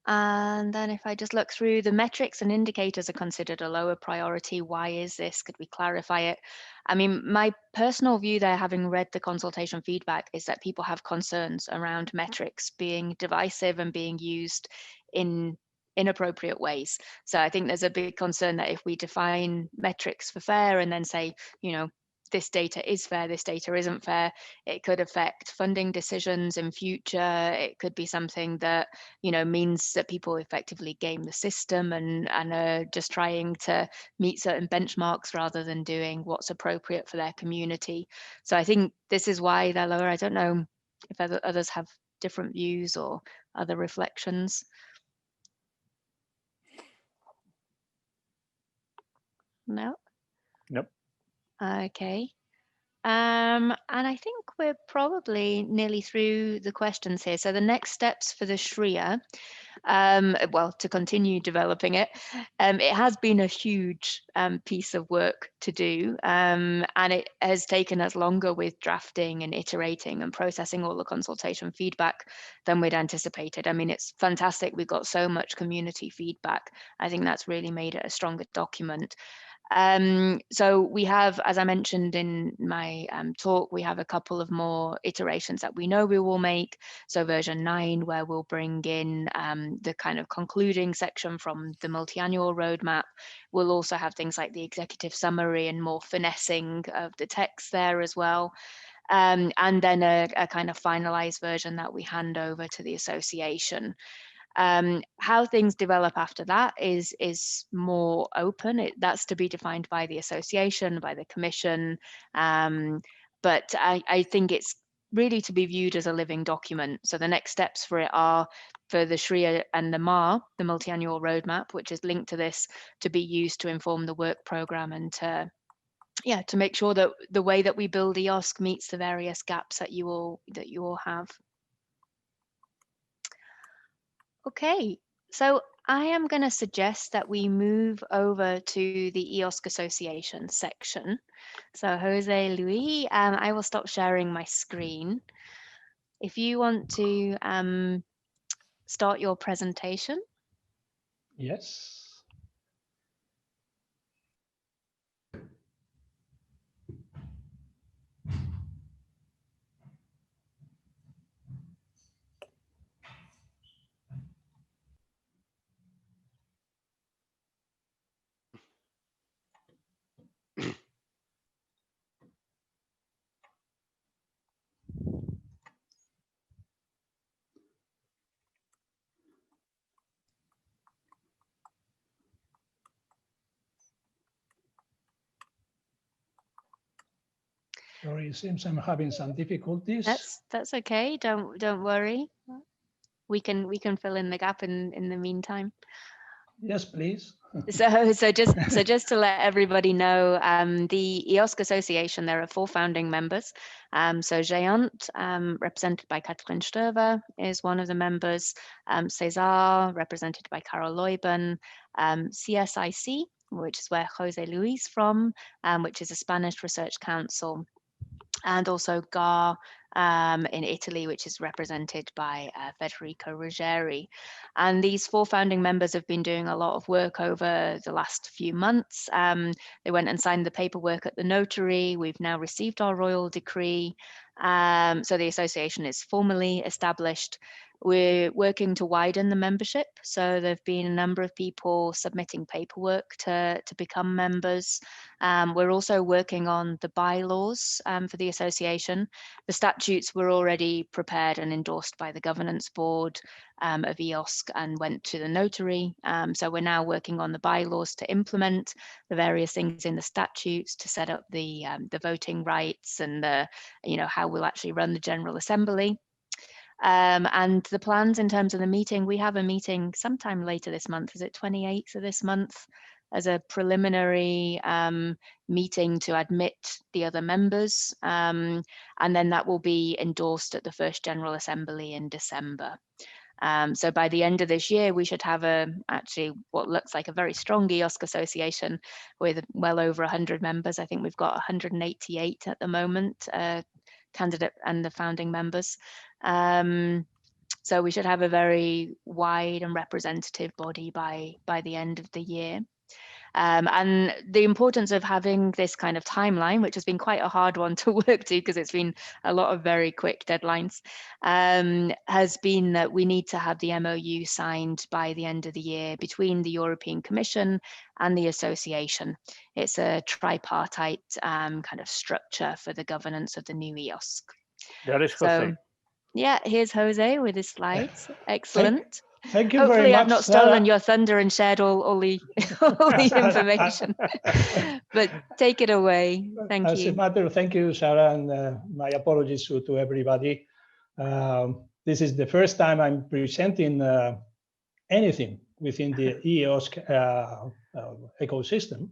And then if I just look through, the metrics and indicators are considered a lower priority. Why is this? Could we clarify it? I mean, my personal view there, having read the consultation feedback, is that people have concerns around metrics being divisive and being used in inappropriate ways. So I think there's a big concern that if we define metrics for fair and then say, you know, this data is fair, this data isn't fair, it could affect funding decisions in future. It could be something that, you know, means that people effectively game the system and are just trying to meet certain benchmarks rather than doing what's appropriate for their community. So I think this is why they're lower. I don't know if others have different views or other reflections. No? Nope. Okay. And I think we're probably nearly through the questions here. So the next steps for the SRIA, well, to continue developing it, it has been a huge piece of work to do, and it has taken us longer with drafting and iterating and processing all the consultation feedback than we'd anticipated. I mean, it's fantastic. We got so much community feedback. I think that's really made it a stronger document. So we have, as I mentioned in my talk, we have a couple of more iterations that we know we will make. So version 9, where we'll bring in the kind of concluding section from the multi-annual roadmap. We'll also have things like the executive summary and more finessing of the text there as well. And then a kind of finalized version that we hand over to the association. How things develop after that is more open. That's to be defined by the association, by the commission. But I think it's really to be viewed as a living document. So the next steps for it are for the SRIA and the MAR, the multi-annual roadmap, which is linked to this, to be used to inform the work program and to make sure that the way that we build EOSC meets the various gaps that you all have. Okay, so I am going to suggest that we move over to the EOSC Association section. So Jose Luis, I will stop sharing my screen. If you want to start your presentation. Yes. Sorry, it seems I'm having some difficulties. That's okay. Don't worry. We can fill in the gap in the meantime. Yes, please. So just to let everybody know, the EOSC Association, there are 4 founding members. So GÉANT, represented by Kathleen Sturver, is one of the members. CESAER, represented by Karel Luyben. CSIC, which is where José Luis from, which is a Spanish research council. And also GAR in Italy, which is represented by Federico Ruggeri. And these 4 founding members have been doing a lot of work over the last few months. They went and signed the paperwork at the notary. We've now received our royal decree. So the association is formally established. We're working to widen the membership. So there've been a number of people submitting paperwork to become members. We're also working on the bylaws for the association. The statutes were already prepared and endorsed by the governance board of EOSC and went to the notary. So we're now working on the bylaws to implement the various things in the statutes, to set up the voting rights and how we'll actually run the General Assembly. And the plans in terms of the meeting, we have a meeting sometime later this month. Is it 28th of this month? As a preliminary meeting to admit the other members. And then that will be endorsed at the first General Assembly in December. So by the end of this year, we should have actually what looks like a very strong EOSC association with well over 100 members. I think we've got 188 at the moment, candidate and the founding members. So we should have a very wide and representative body by the end of the year. And the importance of having this kind of timeline, which has been quite a hard one to work to because it's been a lot of very quick deadlines, has been that we need to have the MOU signed by the end of the year between the European Commission and the association. It's a tripartite kind of structure for the governance of the new EOSC. That is José. So, yeah, here's José with his slides. Excellent. Thank you Hopefully very much. I've not stolen your thunder and shared all the information, but take it away. Thank you. As a matter, thank you, Sarah, and my apologies to everybody. This is the first time I'm presenting anything within the EOSC ecosystem.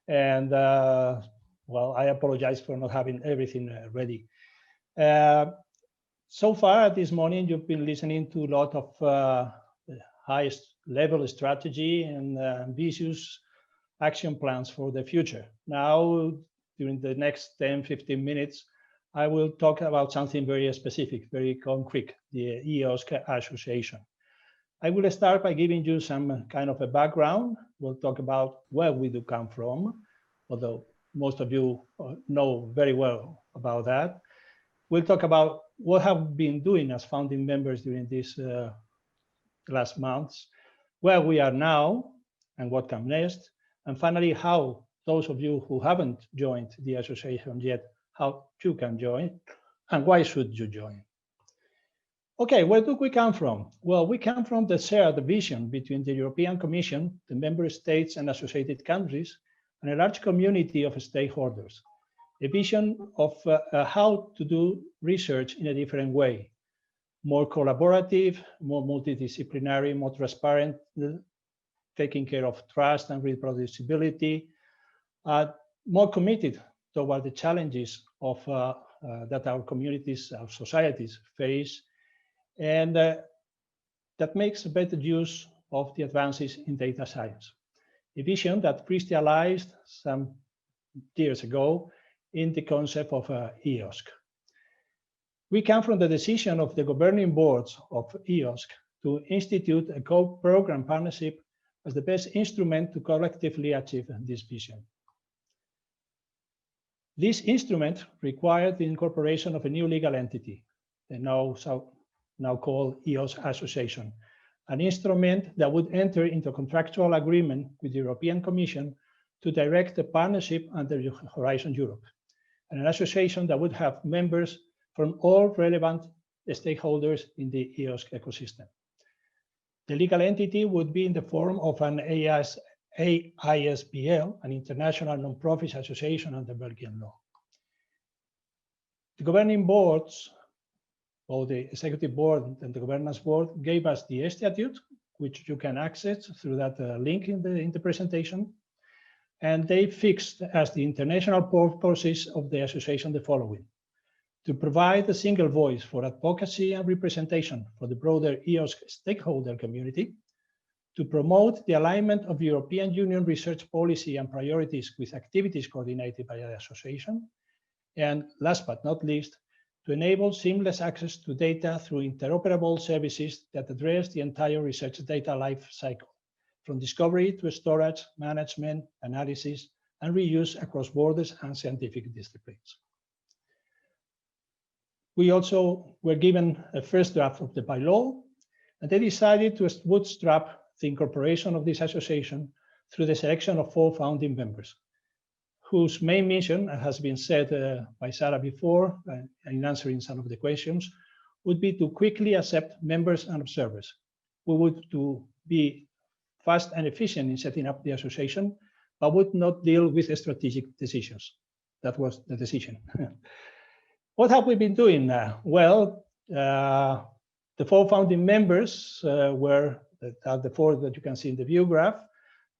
And well, I apologize for not having everything ready. So far this morning, you've been listening to a lot of highest level strategy and ambitious action plans for the future. Now, during the next 10-15 minutes, I will talk about something very specific, very concrete, the EOSC Association. I will start by giving you some kind of a background. We'll talk about where we do come from, although most of you know very well about that. We'll talk about what have we been doing as founding members during these last months, where we are now and what comes next, and finally, how those of you who haven't joined the association yet, how you can join, and why should you join? Okay, where do we come from? Well, we come from the shared vision between the European Commission, the member states and associated countries, and a large community of stakeholders. A vision of how to do research in a different way, more collaborative, more multidisciplinary, more transparent, taking care of trust and reproducibility, more committed toward the challenges of that our communities, our societies face, and that makes better use of the advances in data science. A vision that crystallized some years ago in the concept of EOSC. We come from the decision of the governing boards of EOSC to institute a co-program partnership as the best instrument to collectively achieve this vision. This instrument required the incorporation of a new legal entity, the now called EOSC Association, an instrument that would enter into contractual agreement with the European Commission to direct the partnership under Horizon Europe, and an association that would have members from all relevant stakeholders in the EOSC ecosystem. The legal entity would be in the form of an AISBL, an international non-profit association under Belgian law. The governing boards, or the executive board and the governance board, gave us the statute, which you can access through that link in the presentation. And they fixed as the international purposes of the association the following: to provide a single voice for advocacy and representation for the broader EOSC stakeholder community, to promote the alignment of European Union research policy and priorities with activities coordinated by the association, and last but not least, to enable seamless access to data through interoperable services that address the entire research data life cycle, from discovery to storage, management, analysis, and reuse across borders and scientific disciplines. We also were given a first draft of the bylaw, and they decided to bootstrap the incorporation of this association through the selection of 4 founding members, whose main mission, as has been said by Sarah before in answering some of the questions, would be to quickly accept members and observers. We would to be fast and efficient in setting up the association, but would not deal with strategic decisions. That was the decision. What have we been doing? Well, the 4 founding members were the 4 that you can see in the view graph.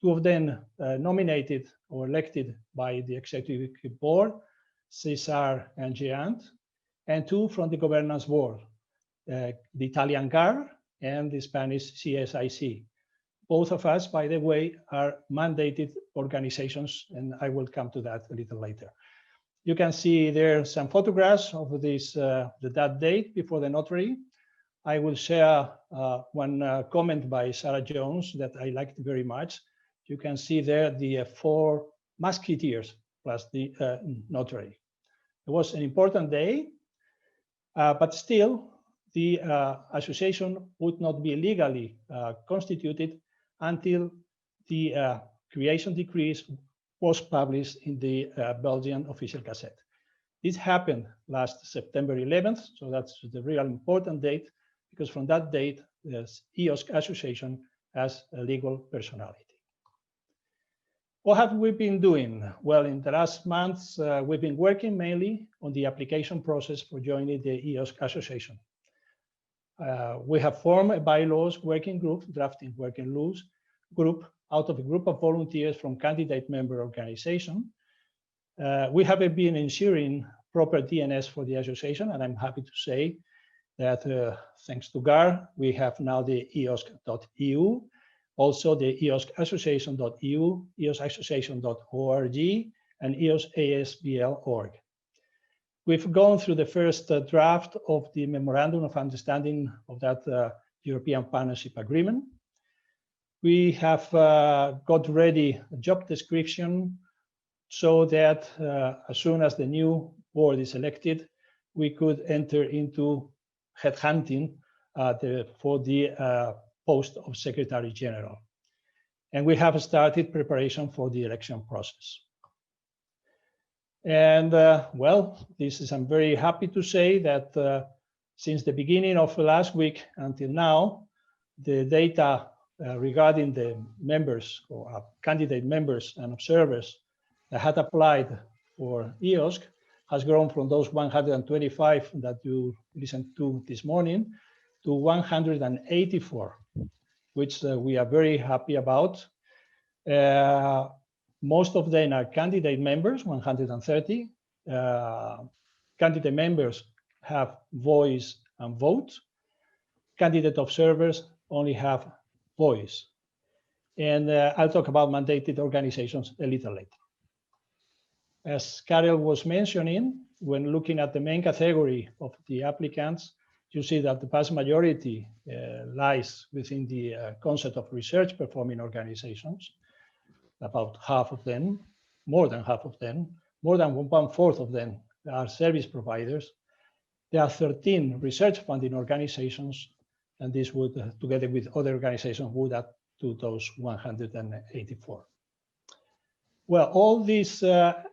2 of them nominated or elected by the executive board, CESAER and GÉANT, and 2 from the governance board, the Italian GAR and the Spanish CSIC. Both of us, by the way, are mandated organizations, and I will come to that a little later. You can see there some photographs of this that date before the notary. I will share one comment by Sarah Jones that I liked very much. You can see there the 4 musketeers plus the notary. It was an important day, but still the association would not be legally constituted until the creation decree was published in the Belgian official gazette. This happened last September 11th, so that's the real important date, because from that date, the EOSC association has a legal personality. What have we been doing? Well, in the last months, we've been working mainly on the application process for joining the EOSC association. We have formed a bylaws working group, drafting working rules group, out of a group of volunteers from candidate member organization. We have been ensuring proper DNS for the association, and I'm happy to say that thanks to GAR, we have now the EOSC.eu, also the EOSCassociation.eu, EOSCassociation.org, and EOSCASBL.org. We've gone through the first draft of the Memorandum of Understanding of that European Partnership Agreement. We have got ready a job description so that as soon as the new board is elected, we could enter into headhunting for the post of Secretary General. And we have started preparation for the election process. And well, I'm very happy to say that since the beginning of last week until now, the data regarding the members or candidate members and observers that had applied for EOSC has grown from those 125 that you listened to this morning to 184, which we are very happy about. Most of them are candidate members, 130. Candidate members have voice and vote. Candidate observers only have voice. And I'll talk about mandated organizations a little later. As Karel was mentioning, when looking at the main category of the applicants, you see that the vast majority lies within the concept of research performing organizations. About half of them, more than half of them, more than 1/4 of them are service providers. There are 13 research funding organizations, and this would, together with other organizations, would add to those 184. Well, all these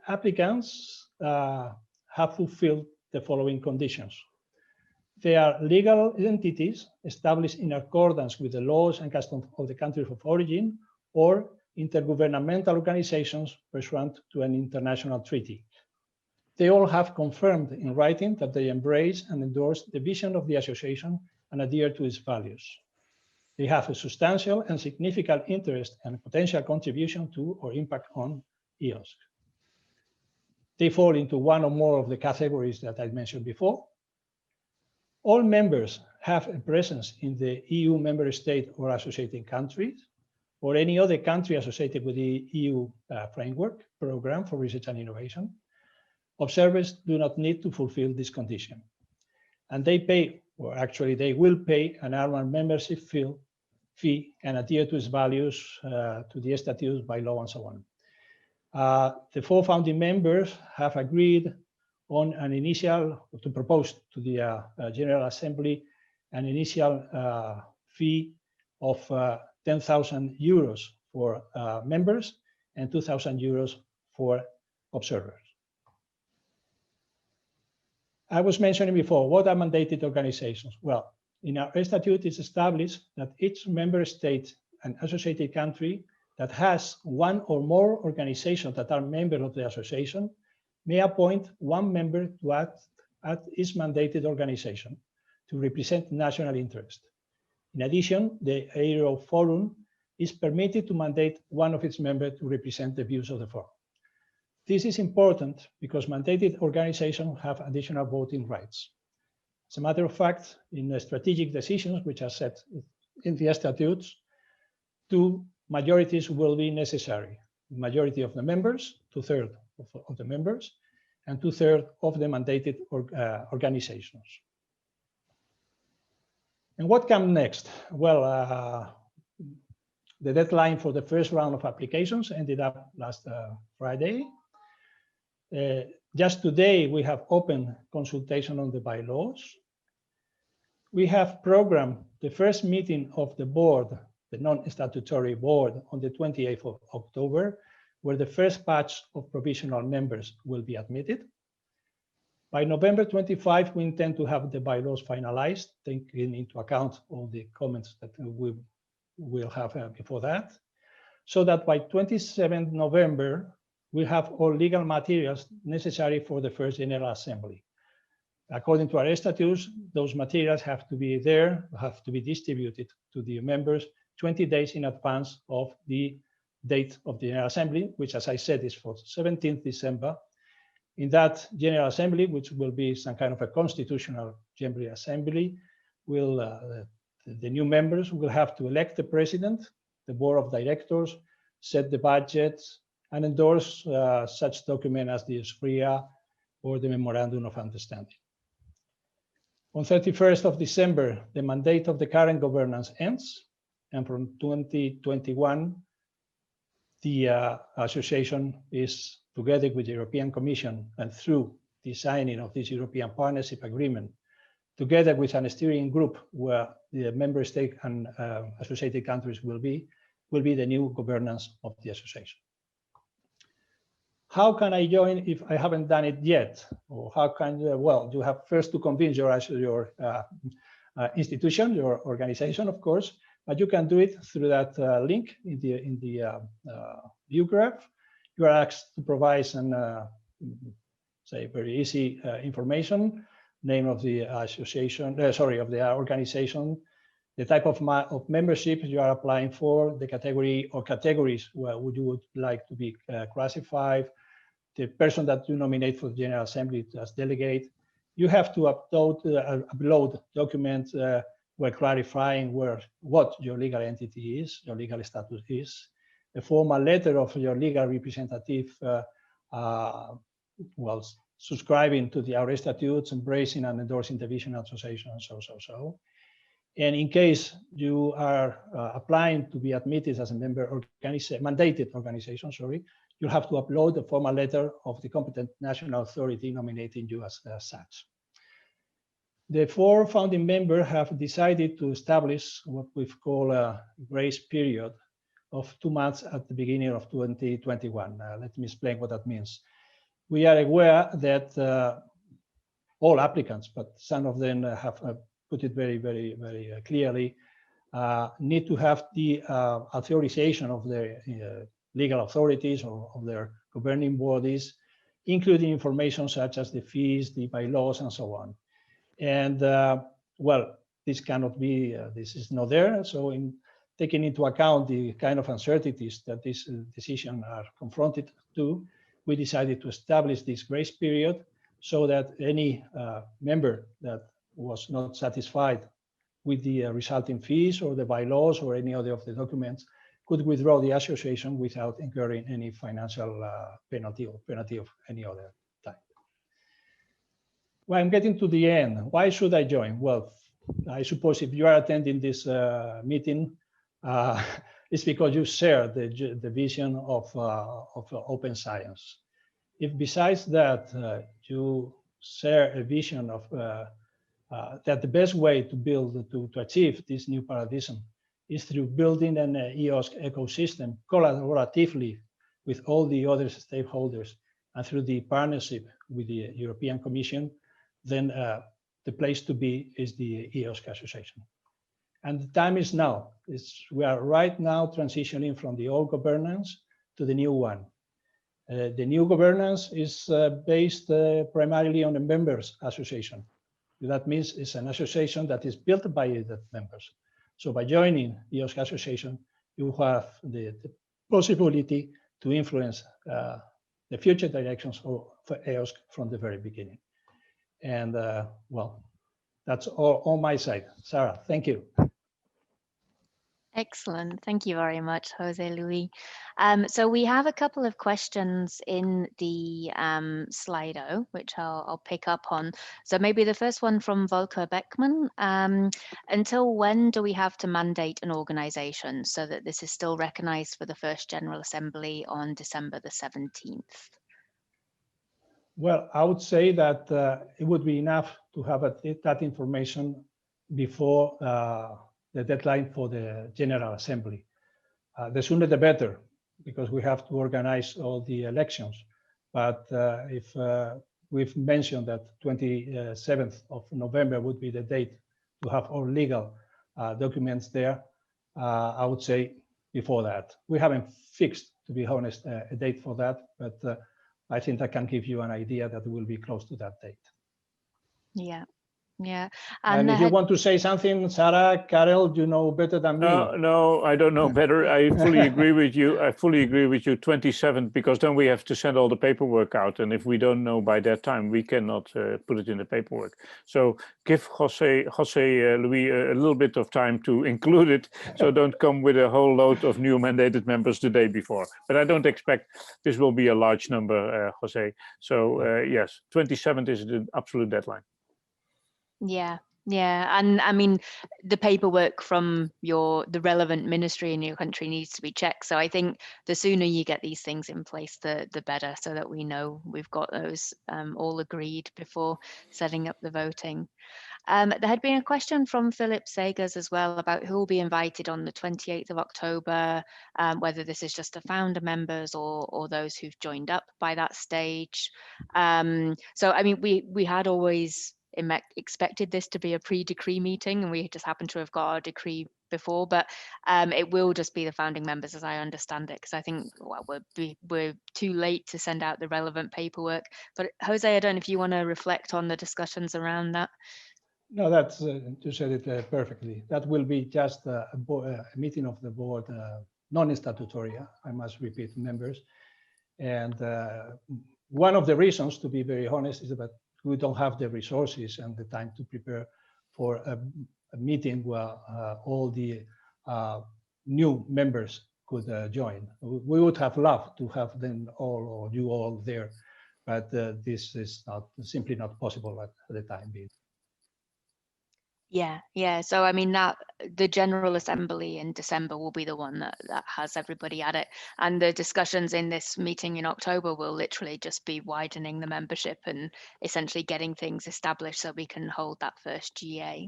applicants have fulfilled the following conditions. They are legal entities established in accordance with the laws and customs of the country of origin, or intergovernmental organizations pursuant to an international treaty. They all have confirmed in writing that they embrace and endorse the vision of the association and adhere to its values. They have a substantial and significant interest and potential contribution to or impact on EOSC. They fall into one or more of the categories that I mentioned before. All members have a presence in the EU member state or associated countries, or any other country associated with the EU framework program for research and innovation. Observers do not need to fulfill this condition. And they pay, or actually they will pay, an annual membership fee and adhere to its values, to the statutes, by law, and so on. The 4 founding members have agreed on an initial, to propose to the General Assembly an initial fee of 10,000 euros for members and 2,000 euros for observers. I was mentioning before, what are mandated organizations? Well, in our statute, it's established that each member state and associated country that has one or more organizations that are members of the association may appoint one member to act at its mandated organization to represent national interest. In addition, the EURO Forum is permitted to mandate one of its members to represent the views of the forum. This is important because mandated organizations have additional voting rights. As a matter of fact, in the strategic decisions, which are set in the statutes, 2 majorities will be necessary. The majority of the members, 2/3 of the members, and 2/3 of the mandated organizations. And what comes next? Well, the deadline for the first round of applications ended up last Friday. Just today, we have opened consultation on the bylaws. We have programmed the first meeting of the board, the non-statutory board, on the 28th of October, where the first batch of provisional members will be admitted. By November 25, we intend to have the bylaws finalized, taking into account all the comments that we will have before that, so that by 27th November, we have all legal materials necessary for the first General Assembly. According to our statutes, those materials have to be there, have to be distributed to the members 20 days in advance of the date of the General Assembly, which, as I said, is for 17th December. In that General Assembly, which will be some kind of a constitutional General Assembly, the new members will have to elect the president, the board of directors, set the budget, and endorse such document as the SRIA or the Memorandum of Understanding. On 31st of December, the mandate of the current governance ends, and from 2021, the association is, together with the European Commission and through the signing of this European Partnership Agreement, together with a steering group where the member state and associated countries will be the new governance of the association. How can I join if I haven't done it yet? Or how can you, well, you have first to convince your institution, your organization, of course, but you can do it through that link in the view graph. You are asked to provide some, say, very easy information, name of the association, of the organization, the type of membership you are applying for, the category or categories where you would like to be classified, the person that you nominate for the General Assembly as delegate. You have to upload documents where clarifying what your legal entity is, your legal status is, a formal letter of your legal representative, subscribing to our statutes, embracing and endorsing the vision association, and so. And in case you are applying to be admitted as a member mandated organization, you'll have to upload a formal letter of the competent national authority nominating you as such. The 4 founding members have decided to establish what we call a grace period of 2 months at the beginning of 2021. Let me explain what that means. We are aware that all applicants, but some of them have put it very, very, very clearly, need to have the authorization of their legal authorities or of their governing bodies including information such as the fees, the bylaws, and so on. And well, this cannot be, this is not there. So in taking into account the kind of uncertainties that this decision are confronted to, we decided to establish this grace period so that any member that was not satisfied with the resulting fees or the bylaws or any other of the documents could withdraw the association without incurring any financial penalty or penalty of any other type. Well, I'm getting to the end. Why should I join? Well, I suppose if you are attending this meeting, it's because you share the vision of open science. If besides that you share a vision of that the best way to build, to achieve this new paradigm is through building an EOSC ecosystem collaboratively with all the other stakeholders and through the partnership with the European Commission, then the place to be is the EOSC Association. And the time is now. We are right now transitioning from the old governance to the new one. The new governance is based primarily on a members association. That means it's an association that is built by the members. So by joining the EOSC Association, you have the possibility to influence the future directions for EOSC from the very beginning. And well, that's all on my side. Sarah, thank you. Excellent. Thank you very much, Jose Luis. So we have a couple of questions in the Slido, which I'll pick up on. So maybe the first one from Volker Beckman. Until when do we have to mandate an organization so that this is still recognized for the first General Assembly on December the 17th? Well, I would say that it would be enough to have that information before the deadline for the General Assembly. The sooner the better, because we have to organize all the elections. But if we've mentioned that 27th of November would be the date to have all legal documents there, I would say before that. We haven't fixed, to be honest, a date for that, but I think I can give you an idea that it will be close to that date. Yeah. Yeah. And if you want to say something, Sarah, Karel, you know better than me. No, I don't know better. I fully agree with you. I fully agree with you. 27th, because then we have to send all the paperwork out, and if we don't know by that time, we cannot put it in the paperwork. So give Jose Luis a little bit of time to include it. So don't come with a whole load of new mandated members the day before. But I don't expect this will be a large number, Jose. So yes, 27th is the absolute deadline. Yeah, yeah, and I mean, the paperwork from the relevant ministry in your country needs to be checked. So I think the sooner you get these things in place, the better, so that we know we've got those all agreed before setting up the voting. There had been a question from Philip Sagers as well about who will be invited on the 28th of October, whether this is just the founder members or those who've joined up by that stage. So I mean, we had always expected this to be a pre-decree meeting, and we just happened to have got our decree before, but it will just be the founding members, as I understand it, because I think we're too late to send out the relevant paperwork. But Jose, I don't know if you want to reflect on the discussions around that. No, that's you said it perfectly. That will be just a meeting of the board, non-statutory, I must repeat, members. And one of the reasons, to be very honest, is that we don't have the resources and the time to prepare for a meeting where all the new members could join. We would have loved to have them all, or you all there, but this is simply not possible at the time being. Yeah. So I mean, that the General Assembly in December will be the one that has everybody at it, and the discussions in this meeting in October will literally just be widening the membership and essentially getting things established so we can hold that first GA.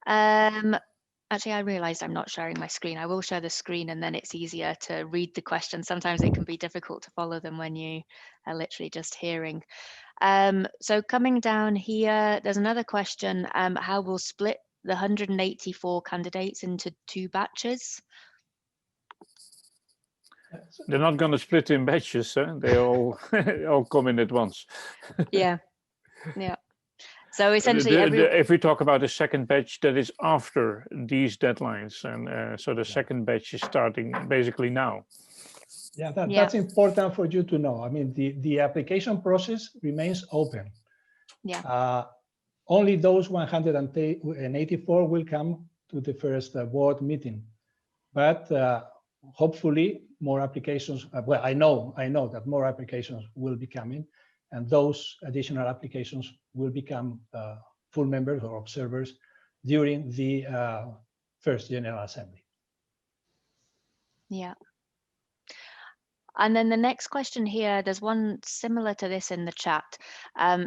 Actually, I realized I'm not sharing my screen. I will share the screen, and then it's easier to read the questions. Sometimes it can be difficult to follow them when you are literally just hearing. So coming down here, there's another question, how we'll split the 184 candidates into 2 batches. They're not going to split in batches. They all all come in at once. Yeah. Yeah. So essentially, if we talk about the second batch, that is after these deadlines, and so the second batch is starting basically now. Yeah, that's important for you to know. I mean, the application process remains open. Yeah. Only those 184 will come to the first board meeting, but hopefully more applications. Well, I know that more applications will be coming, and those additional applications will become full members or observers during the first General Assembly. Yeah. And then the next question here, there's one similar to this in the chat.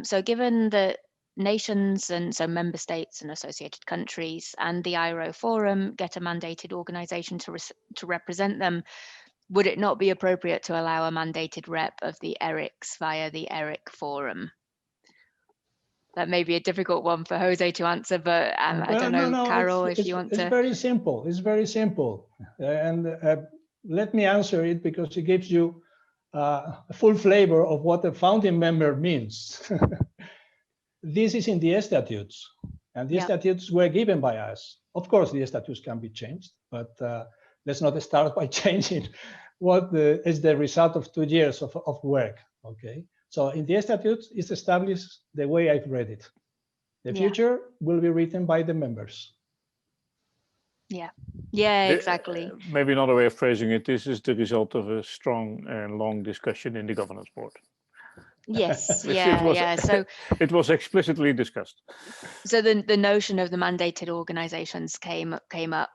So given that nations and so member states and associated countries and the IRO Forum get a mandated organization to represent them, would it not be appropriate to allow a mandated rep of the ERICs via the ERIC Forum? That may be a difficult one for Jose to answer, but I don't know, Karel, if you want to. It's very simple. It's very simple. And let me answer it because it gives you a full flavor of what a founding member means. This is in the statutes, and the statutes were given by us. Of course, the statutes can be changed, but let's not start by changing what is the result of 2 years of work. Okay, so in the statutes, it's established the way I've read it. The future will be written by the members. Yeah, exactly. Maybe another way of phrasing it, this is the result of a strong and long discussion in the governance board. Yes, So it was explicitly discussed. So the notion of the mandated organizations came up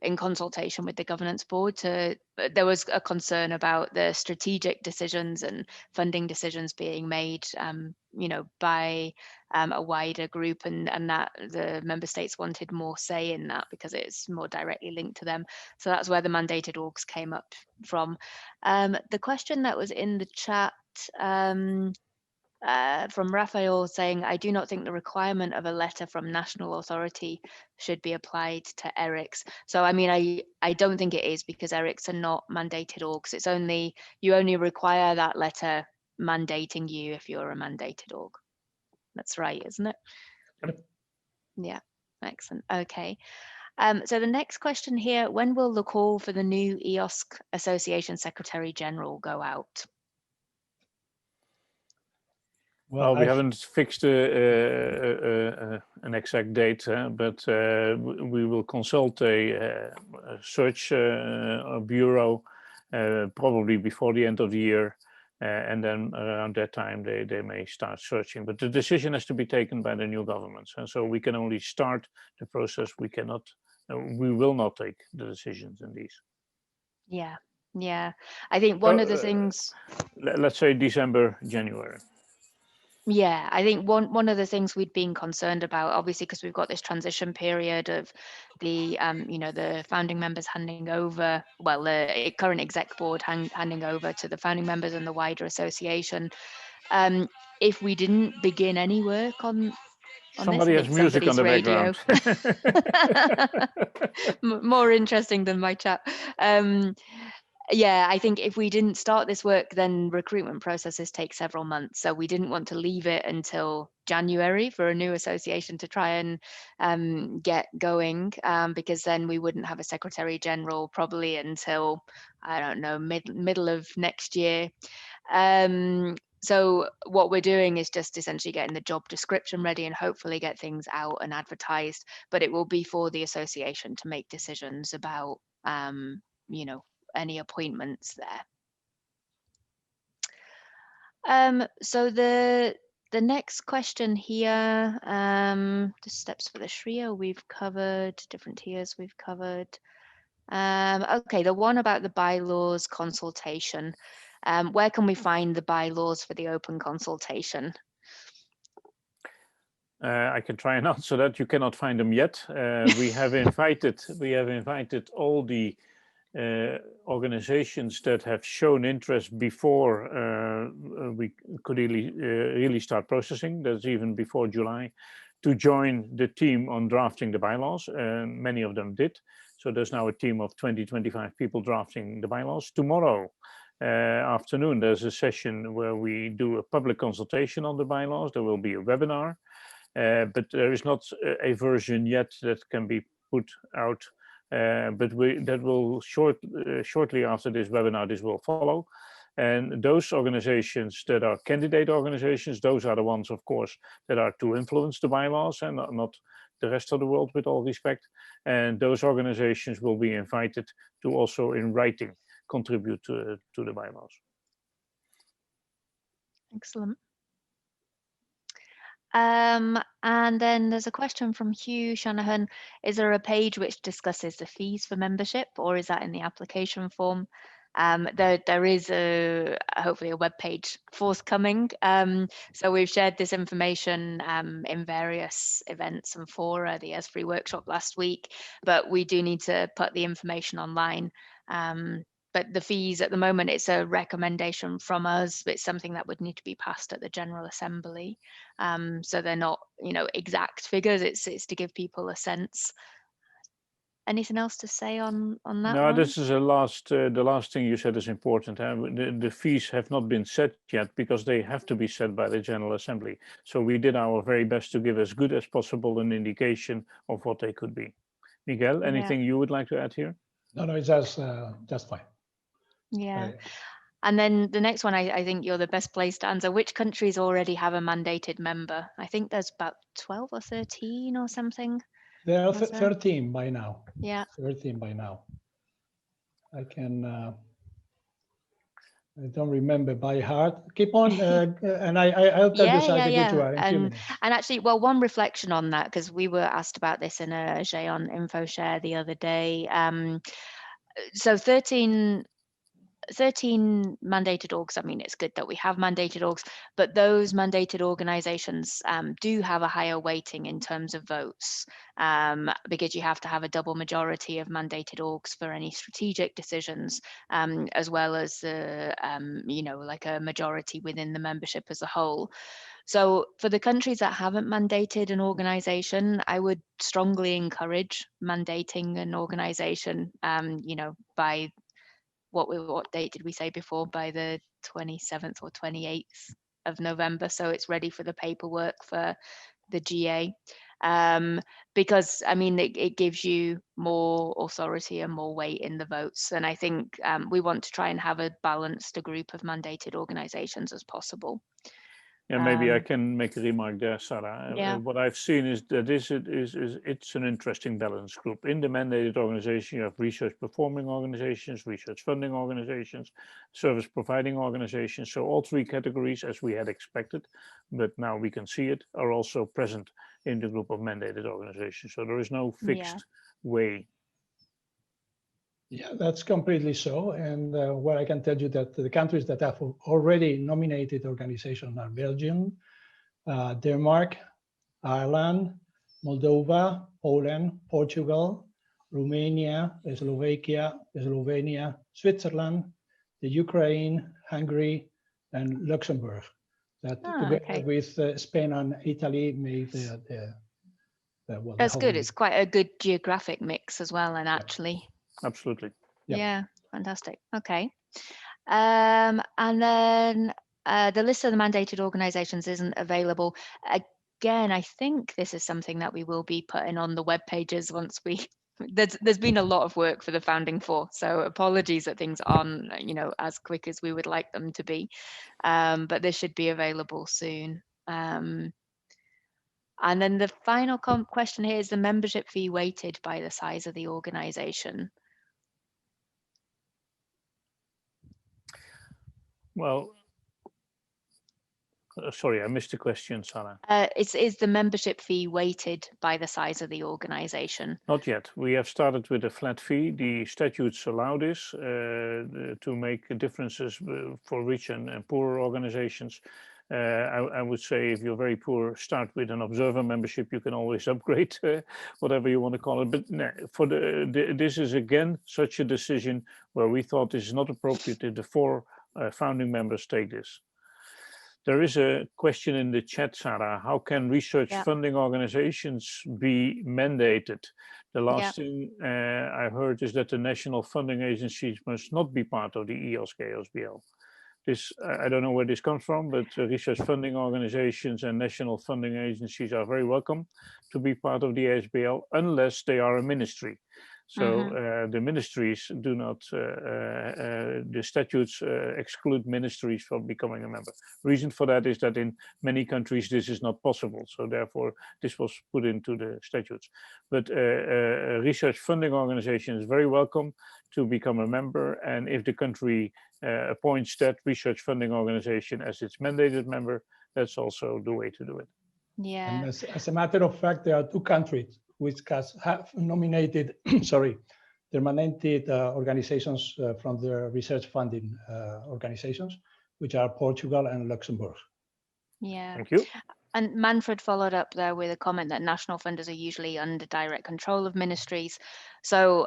in consultation with the governance board. There was a concern about the strategic decisions and funding decisions being made, by a wider group, and that the member states wanted more say in that because it's more directly linked to them. So that's where the mandated orgs came up from. The question that was in the chat from Raphael saying, I do not think the requirement of a letter from national authority should be applied to ERICs. So, I mean, I don't think it is, because ERICs are not mandated orgs. It's only, you only require that letter mandating you if you're a mandated org. That's right, isn't it? Yep. Yeah, excellent. Okay. So the next question here, when will the call for the new EOSC Association Secretary General go out? Well, we haven't fixed an exact date, but we will consult a search bureau probably before the end of the year, and then around that time they may start searching. But the decision has to be taken by the new governments, and so we can only start the process. We cannot, we will not take the decisions in these. Yeah. I think one of the things. Let's say December, January. Yeah, I think one of the things we'd been concerned about, obviously, because we've got this transition period of the, the founding members handing over, well, the current exec board handing over to the founding members and the wider association. If we didn't begin any work on Somebody this, has music on the radio. background. More interesting than my chat. Yeah, I think if we didn't start this work, then recruitment processes take several months. So we didn't want to leave it until January for a new association to try and get going, because then we wouldn't have a Secretary General probably until, I don't know, middle of next year. So what we're doing is just essentially getting the job description ready and hopefully get things out and advertised, but it will be for the association to make decisions about, any appointments there. So the next question here, the steps for the SRIA we've covered, different tiers we've covered. Okay, the one about the bylaws consultation. Where can we find the bylaws for the open consultation? I can try and answer that. You cannot find them yet. We have invited all the organizations that have shown interest before we could really start processing. That's even before July, to join the team on drafting the bylaws. Many of them did. So there's now a team of 20-25 people drafting the bylaws. Tomorrow afternoon, there's a session where we do a public consultation on the bylaws. There will be a webinar, but there is not a version yet that can be put out. But that will shortly after this webinar, this will follow. And those organizations that are candidate organizations, those are the ones, of course, that are to influence the bylaws and not the rest of the world, with all respect. And those organizations will be invited to also in writing contribute to the bylaws. Excellent. And then there's a question from Hugh Shanahan. Is there a page which discusses the fees for membership, or is that in the application form? There is hopefully a web page forthcoming. So we've shared this information in various events and fora, the ESFRI workshop last week, but we do need to put the information online. But the fees at the moment, it's a recommendation from us, but it's something that would need to be passed at the General Assembly. So they're not, exact figures. It's to give people a sense. Anything else to say on that? No, one? this is the last thing you said is important. The fees have not been set yet because they have to be set by the General Assembly. So we did our very best to give as good as possible an indication of what they could be. Miguel, anything you would like to add here? No, it's just fine. Yeah. And then the next one, I think you're the best place to answer. Which countries already have a mandated member? I think there's about 12 or 13 or something. There are 13 by now. Yeah. 13 by now. I don't remember by heart. Keep on, and I'll tell you something which you are in 2 minutes. And actually, well, one reflection on that, because we were asked about this in a GÉANT info share the other day. So 13 mandated orgs. I mean, it's good that we have mandated orgs, but those mandated organizations do have a higher weighting in terms of votes, because you have to have a double majority of mandated orgs for any strategic decisions, as well as like a majority within the membership as a whole. So for the countries that haven't mandated an organization, I would strongly encourage mandating an organization, by what date did we say before? By the 27th or 28th of November. So it's ready for the paperwork for the GA. Because I mean, it gives you more authority and more weight in the votes. And I think we want to try and have a balanced group of mandated organizations as possible. Yeah, maybe I can make a remark there, Sarah. Yeah. What I've seen is that it's an interesting balance group. In the mandated organization, you have research performing organizations, research funding organizations, service providing organizations. So all three categories, as we had expected, but now we can see it, are also present in the group of mandated organizations. So there is no fixed way. Yeah, that's completely so. And what I can tell you that the countries that have already nominated organizations are Belgium, Denmark, Ireland, Moldova, Poland, Portugal, Romania, Slovenia, Switzerland, the Ukraine, Hungary, and Luxembourg. That together with Spain and Italy made That's good. It's quite a good geographic mix as well, and actually. Absolutely. Yeah, fantastic. Okay. And then the list of the mandated organizations isn't available. Again, I think this is something that we will be putting on the web pages once we, there's been a lot of work for the founding four. So apologies that things aren't, as quick as we would like them to be. But this should be available soon. And then the final question here is the membership fee weighted by the size of the organization. Well, sorry, I missed the question, Sarah. Is the membership fee weighted by the size of the organization? Not yet. We have started with a flat fee. The statutes allow this to make differences for rich and poorer organizations. I would say if you're very poor, start with an observer membership. You can always upgrade, whatever you want to call it. But no, for this is again such a decision where we thought this is not appropriate if the four founding members take this. There is a question in the chat, Sarah. How can research funding organizations be mandated? The last thing I heard is that the national funding agencies must not be part of the EOSC ASBL. This, I don't know where this comes from, but research funding organizations and national funding agencies are very welcome to be part of the ASBL unless they are a ministry. So the ministries do not, the statutes exclude ministries from becoming a member. Reason for that is that in many countries this is not possible. So therefore this was put into the statutes. But a research funding organization is very welcome to become a member. And if the country appoints that research funding organization as its mandated member, that's also the way to do it. Yeah. And as a matter of fact, there are 2 countries which have nominated, sorry, their mandated organizations from the research funding organizations, which are Portugal and Luxembourg. Yeah. Thank you. And Manfred followed up there with a comment that national funders are usually under direct control of ministries. So,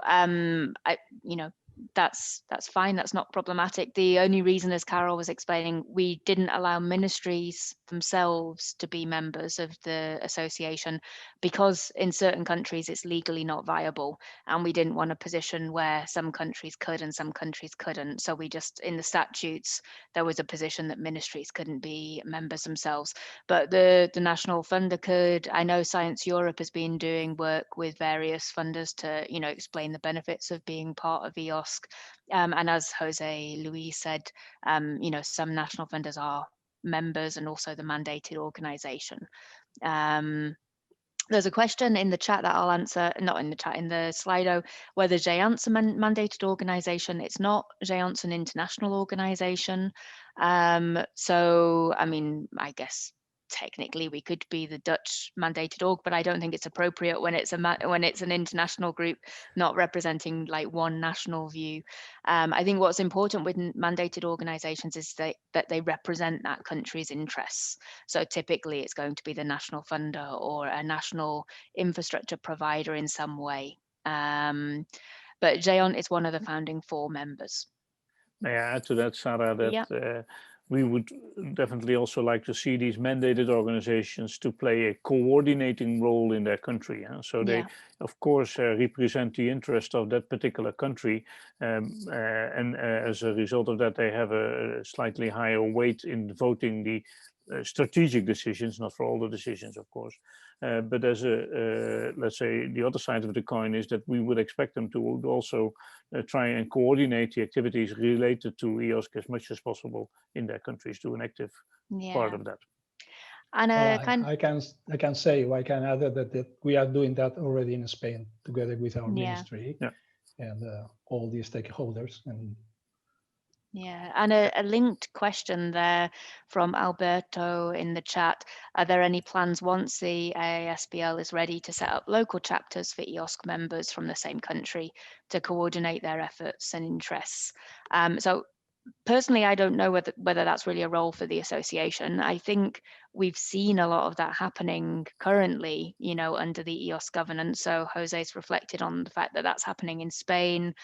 that's fine. That's not problematic. The only reason, as Karel was explaining, we didn't allow ministries themselves to be members of the association because in certain countries it's legally not viable, and we didn't want a position where some countries could and some countries couldn't. So we just, in the statutes, there was a position that ministries couldn't be members themselves, but the national funder could. I know Science Europe has been doing work with various funders to, explain the benefits of being part of EOSC. And as José Luis said, some national funders are members and also the mandated organization. There's a question in the chat that I'll answer, not in the chat, in the Slido, whether GÉANT's a mandated organization. It's not. GÉANT's an international organization. So, I mean, I guess technically we could be the Dutch mandated org, but I don't think it's appropriate when it's an international group not representing like one national view. I think what's important with mandated organizations is that they represent that country's interests. So typically it's going to be the national funder or a national infrastructure provider in some way. But GÉANT is one of the founding 4 members. May I add to that, Sarah, that we would definitely also like to see these mandated organizations to play a coordinating role in their country. So they, of course, represent the interest of that particular country. And as a result of that, they have a slightly higher weight in voting the strategic decisions, not for all the decisions, of course. But as let's say, the other side of the coin is that we would expect them to also try and coordinate the activities related to EOSC as much as possible in their countries, do an active part of that. And I can say, I can add that we are doing that already in Spain together with our ministry and all the stakeholders. And a linked question there from Alberto in the chat. Are there any plans once the ASBL is ready to set up local chapters for EOSC members from the same country to coordinate their efforts and interests? So personally, I don't know whether that's really a role for the association. I think we've seen a lot of that happening currently, under the EOSC governance. So José's reflected on the fact that that's happening in Spain.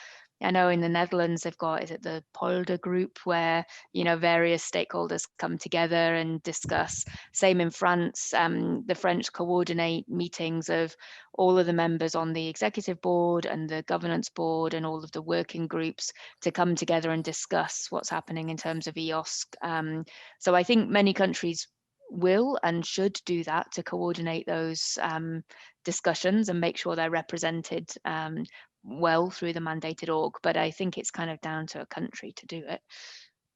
I know in the Netherlands, they've got, is it the Polder group, where, various stakeholders come together and discuss. Same in France, the French coordinate meetings of all of the members on the executive board and the governance board and all of the working groups to come together and discuss what's happening in terms of EOSC. So I think many countries will and should do that to coordinate those discussions and make sure they're represented well through the mandated org, but I think it's kind of down to a country to do it.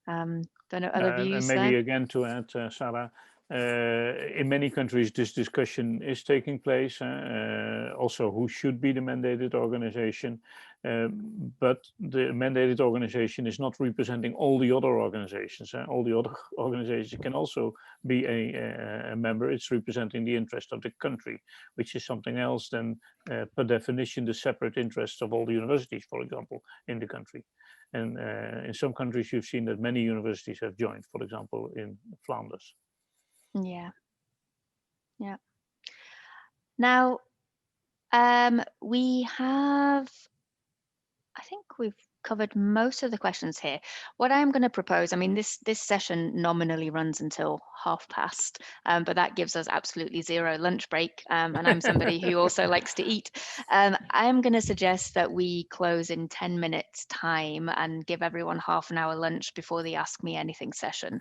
Don't know, other views and maybe there? Again to add, Sarah, in many countries this discussion is taking place, also who should be the mandated organization, but the mandated organization is not representing all the other organizations. All the other organizations can also be a member. It's representing the interest of the country, which is something else than per definition the separate interests of all the universities, for example, in the country. And in some countries you've seen that many universities have joined, for example, in Flanders. Yeah. Now, we have, I think we've covered most of the questions here. What I'm going to propose, I mean, this session nominally runs until past, but that gives us absolutely zero lunch break. And I'm somebody who also likes to eat. I'm going to suggest that we close in 10 minutes time and give everyone half an hour lunch before the Ask Me Anything session.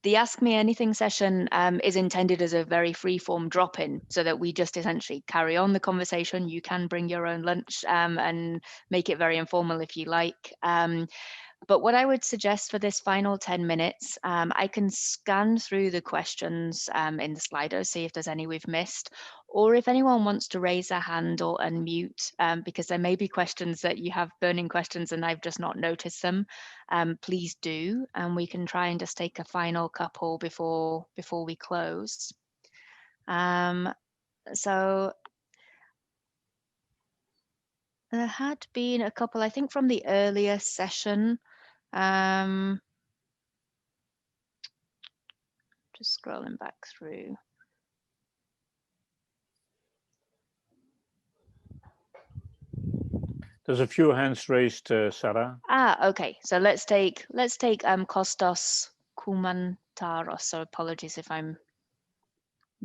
The Ask Me Anything session is intended as a very free-form drop-in, so that we just essentially carry on the conversation. You can bring your own lunch and make it very informal if you like. But what I would suggest for this final 10 minutes, I can scan through the questions in the Slido, see if there's any we've missed, or if anyone wants to raise their hand or unmute, because there may be questions that you have, burning questions, and I've just not noticed them, please do, and we can try and just take a final couple before we close. So there had been a couple, I think, from the earlier session. Just scrolling back through. There's a few hands raised, Sarah. Okay. So let's take Kostas Koumantaros. So apologies if I'm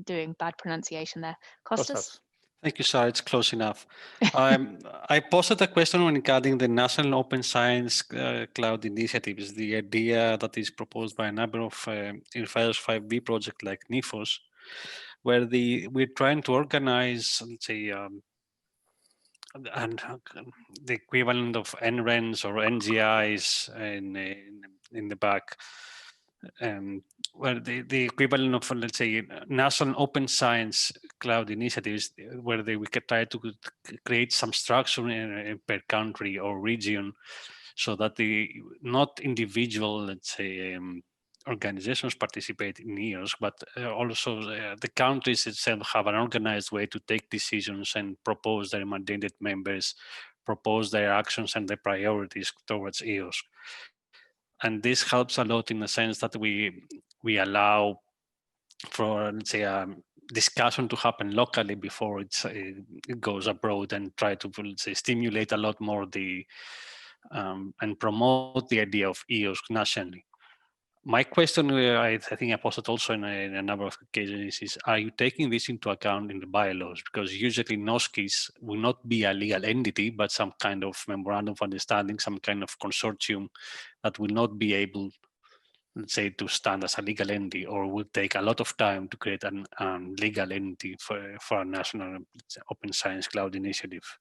doing bad pronunciation there. Kostas. Thank you, Sarah. It's close enough. I posted a question regarding the National Open Science Cloud initiatives, the idea that is proposed by a number of FIOS 5B projects like NIFOS, where we're trying to organize, let's say, and the equivalent of NRENs or NGIs in the back. Well, the equivalent of, let's say, national open science cloud initiatives, where we could try to create some structure per country or region, so that not individual, let's say, organizations participate in EOSC, but also the countries itself have an organized way to take decisions and propose their mandated members, propose their actions and their priorities towards EOSC. And this helps a lot in the sense that we allow for, let's say, discussion to happen locally before it goes abroad, and try to, let's say, stimulate a lot more and promote the idea of EOSC nationally. My question, I think I posted also in a number of occasions, is: are you taking this into account in the bylaws? Because usually NOSCIs will not be a legal entity, but some kind of memorandum of understanding, some kind of consortium that will not be able, let's say, to stand as a legal entity, or will take a lot of time to create a legal entity for a national open science cloud initiative.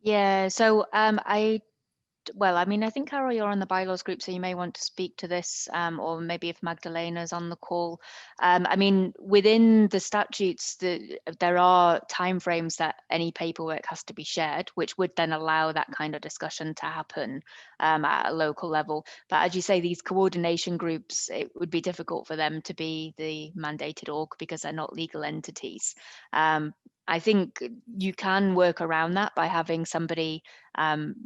Yeah, so I mean, I think, Karel, you're on the bylaws group, so you may want to speak to this, or maybe if Magdalena's on the call. I mean, within the statutes, there are timeframes that any paperwork has to be shared, which would then allow that kind of discussion to happen at a local level. But as you say, these coordination groups, it would be difficult for them to be the mandated org because they're not legal entities. I think you can work around that by having somebody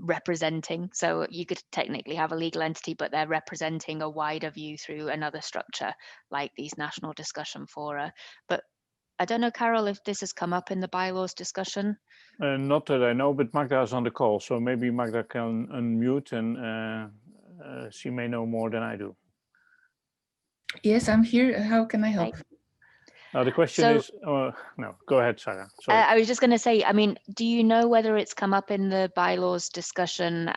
representing. So you could technically have a legal entity, but they're representing a wider view through another structure like these national discussion fora. But I don't know, Karel, if this has come up in the bylaws discussion. Not that I know, but Magda is on the call, so maybe Magda can unmute, and she may know more than I do. Yes, I'm here. How can I help? The question is, no, go ahead, Sarah. Sorry. I was just going to say, I mean, do you know whether it's come up in the bylaws discussion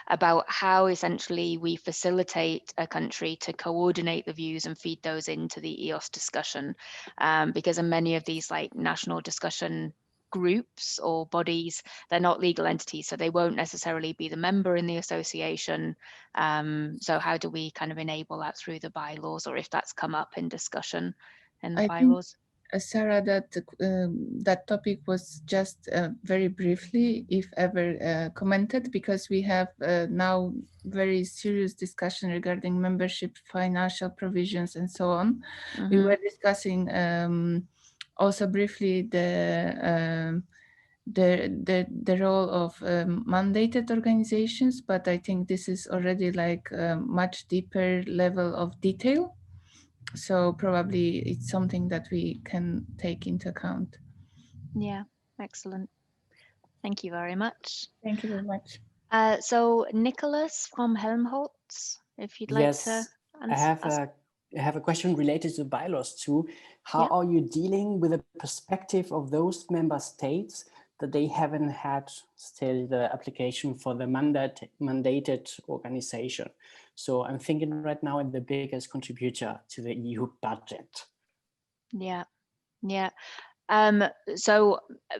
about how essentially we facilitate a country to coordinate the views and feed those into the EOSC discussion? Because in many of these like national discussion groups or bodies, they're not legal entities, so they won't necessarily be the member in the association. So how do we kind of enable that through the bylaws, or if that's come up in discussion in the bylaws? Think, Sarah, that topic was just very briefly, if ever, commented, because we have now very serious discussion regarding membership, financial provisions, and so on. Mm-hmm. We were discussing also briefly the role of mandated organizations, but I think this is already like a much deeper level of detail. So probably it's something that we can take into account. Yeah, excellent. Thank you very much. Thank you very much. So Nicholas from Helmholtz, if you'd like to answer. I have a question related to bylaws too. How Yeah. are you dealing with the perspective of those member states that they haven't had still the application for the mandated organization? So I'm thinking right now in the biggest contributor to the EU budget. Yeah, yeah. So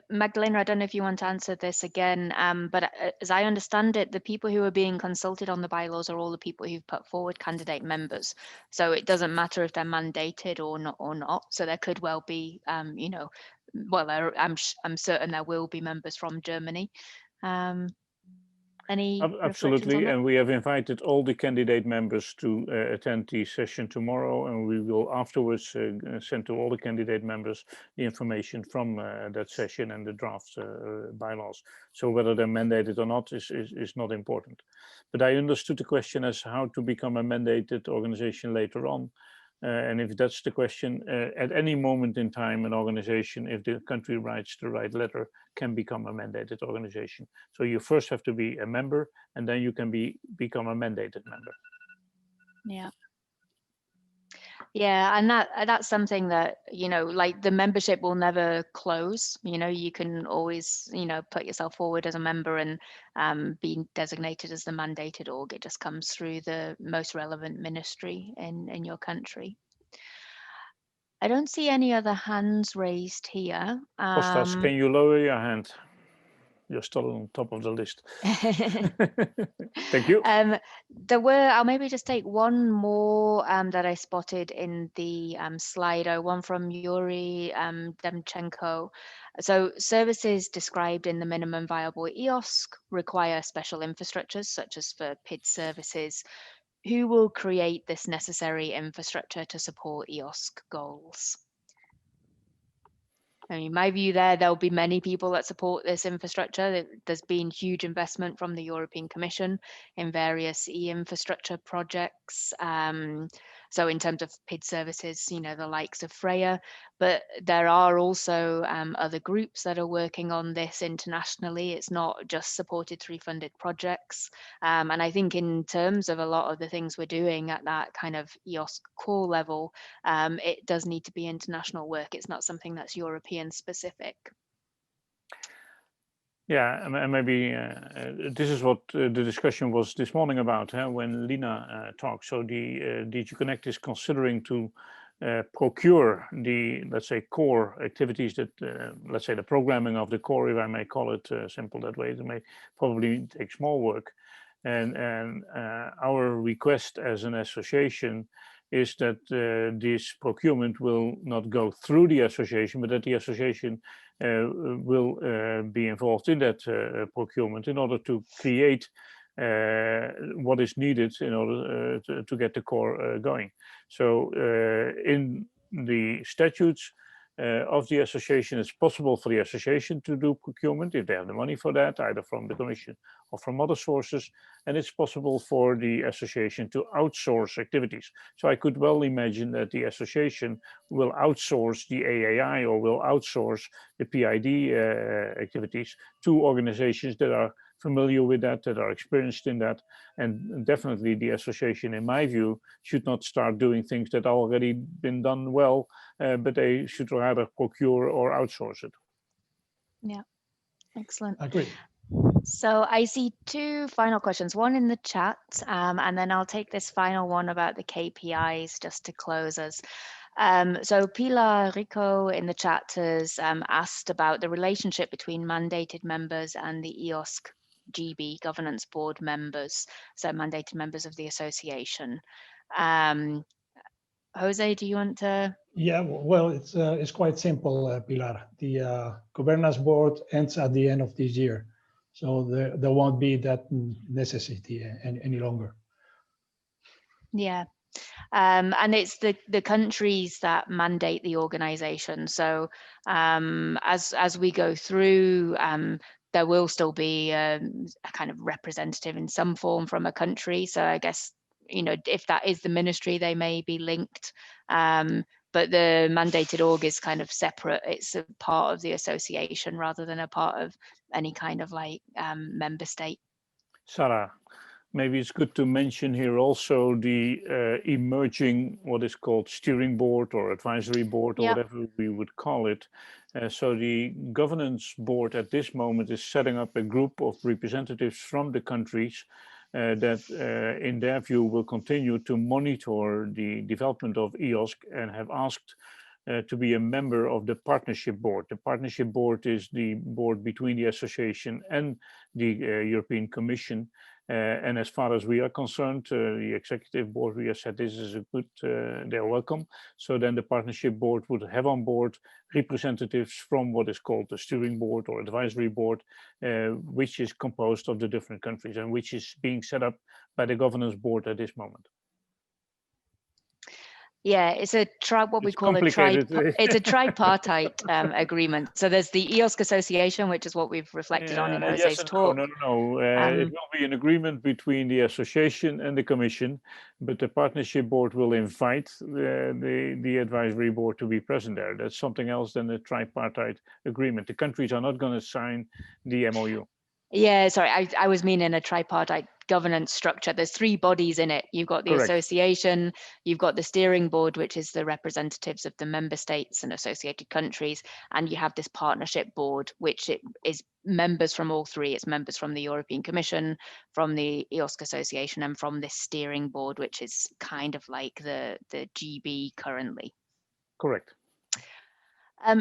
Magdalena, I don't know if you want to answer this again, but as I understand it, the people who are being consulted on the bylaws are all the people who've put forward candidate members. So it doesn't matter if they're mandated or not. So there could well be, you know, well, I'm certain there will be members from Germany. Any Absolutely, and we have invited all the candidate members to attend the session tomorrow, and we will afterwards send to all the candidate members the information from that session and the draft bylaws. So whether they're mandated or not is not important. But I understood the question as how to become a mandated organization later on. And if that's the question, at any moment in time, an organization, if the country writes the right letter, can become a mandated organization. So you first have to be a member, and then you can become a mandated member. Yeah. Yeah, and that's something that, you know, like the membership will never close. You know, you can always, you know, put yourself forward as a member and be designated as the mandated org. It just comes through the most relevant ministry in your country. I don't see any other hands raised here. Kostas, can you lower your hand? You're still on top of the list. Thank you. I'll maybe just take one more that I spotted in the Slido, one from Yuri Demchenko. So services described in the minimum viable EOSC require special infrastructures, such as for PID services. Who will create this necessary infrastructure to support EOSC goals? I mean, my view there'll be many people that support this infrastructure. There's been huge investment from the European Commission in various e-infrastructure projects. So in terms of PID services, you know, the likes of SRIA, but there are also other groups that are working on this internationally. It's not just supported through funded projects. And I think in terms of a lot of the things we're doing at that kind of EOSC core level, it does need to be international work. It's not something that's European specific. Yeah, and maybe this is what the discussion was this morning about when Lina talked. So the DG Connect is considering to procure the, let's say, core activities that, let's say, the programming of the core, if I may call it simple that way. It may probably take small work. And our request as an association is that this procurement will not go through the association, but that the association will be involved in that procurement in order to create what is needed in order to get the core going. So in the statutes of the association, it's possible for the association to do procurement if they have the money for that, either from the Commission or from other sources, and it's possible for the association to outsource activities. So I could well imagine that the association will outsource the AAI or will outsource the PID activities to organizations that are familiar with that are experienced in that. And definitely the association, in my view, should not start doing things that already been done well, but they should rather procure or outsource it. Yeah, excellent. Agree. So I see two final questions, one in the chat, and then I'll take this final one about the KPIs just to close us. So Pilar Rico in the chat has asked about the relationship between mandated members and the EOSC GB governance board members, so mandated members of the association. Jose, do you want to? Yeah, well, it's quite simple, Pilar. The governance board ends at the end of this year, so there won't be that necessity any longer. Yeah. And it's the countries that mandate the organization. So as we go through, there will still be a kind of representative in some form from a country. So I guess, you know, if that is the ministry, they may be linked. But the mandated org is kind of separate. It's a part of the association rather than a part of any kind of like member state. Sarah, maybe it's good to mention here also the emerging, what is called steering board or advisory board, or Yep. whatever we would call it. So the governance board at this moment is setting up a group of representatives from the countries that in their view will continue to monitor the development of EOSC, and have asked to be a member of the partnership board. The partnership board is the board between the association and the European Commission. And as far as we are concerned, the executive board, we have said this is a good, they're welcome. So then the partnership board would have on board representatives from what is called the steering board or advisory board, which is composed of the different countries and which is being set up by the governance board at this moment. Yeah, it's a it's a tripartite agreement. So there's the EOSC Association, which is what we've reflected on in José's yes talk. No. It will be an agreement between the association and the commission, but the partnership board will invite the advisory board to be present there. That's something else than the tripartite agreement. The countries are not going to sign the MOU. Yeah, sorry, I was meaning a tripartite governance structure. There's three bodies in it. You've got the Correct. association, you've got the steering board, which is the representatives of the member states and associated countries, and you have this partnership board, which is members from all three. It's members from the European Commission, from the EOSC Association, and from this steering board, which is kind of like the GB currently. Correct.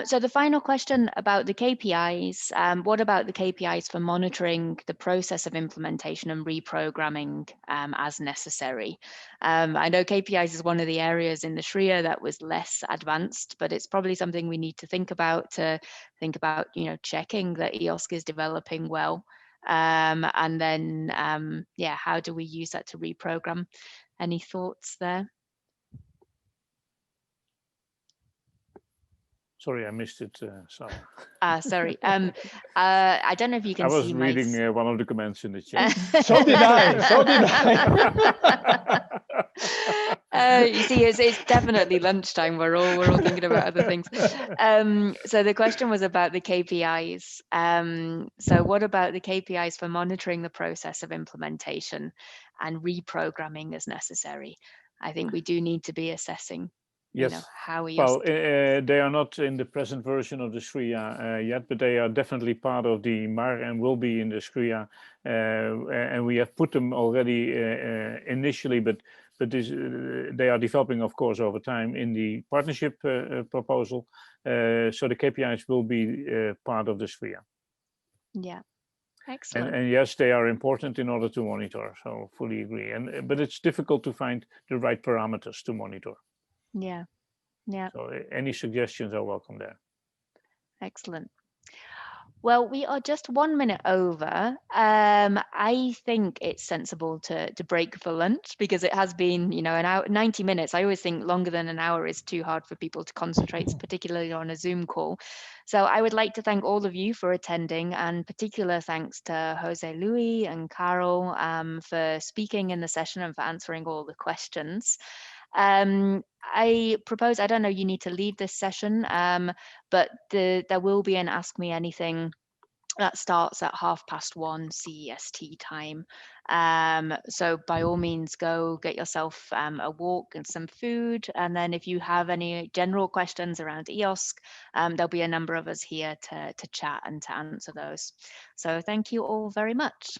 So the final question about the KPIs, what about the KPIs for monitoring the process of implementation and reprogramming as necessary? I know KPIs is one of the areas in the SRIA that was less advanced, but it's probably something we need to think about, checking that EOSC is developing well. And then, how do we use that to reprogram? Any thoughts there? Sorry, I missed it, Sarah. Sorry. I don't know if you can see. I was reading one of the comments in the chat. So did I. You see, it's definitely lunchtime. We're all thinking about other things. So the question was about the KPIs. So what about the KPIs for monitoring the process of implementation and reprogramming as necessary? I think we do need to be assessing. Yes. How we they are not in the present version of the SRIA yet, but they are definitely part of the MAR and will be in the SRIA. And we have put them already initially, but they are developing, of course, over time in the partnership proposal. So the KPIs will be part of the SRIA. Yeah. Excellent. And yes, they are important in order to monitor. So fully agree. But it's difficult to find the right parameters to monitor. Yeah. So any suggestions are welcome there. Excellent. Well, we are just 1 minute over. I think it's sensible to break for lunch, because it has been, an hour, 90 minutes. I always think longer than an hour is too hard for people to concentrate, particularly on a Zoom call. So I would like to thank all of you for attending, and particular thanks to José Luis and Karel for speaking in the session and for answering all the questions. I propose, I don't know, you need to leave this session, but there will be an Ask Me Anything that starts at 1:30 CEST time. So by all means, go get yourself a walk and some food. And then if you have any general questions around EOSC, there'll be a number of us here to chat and to answer those. So thank you all very much.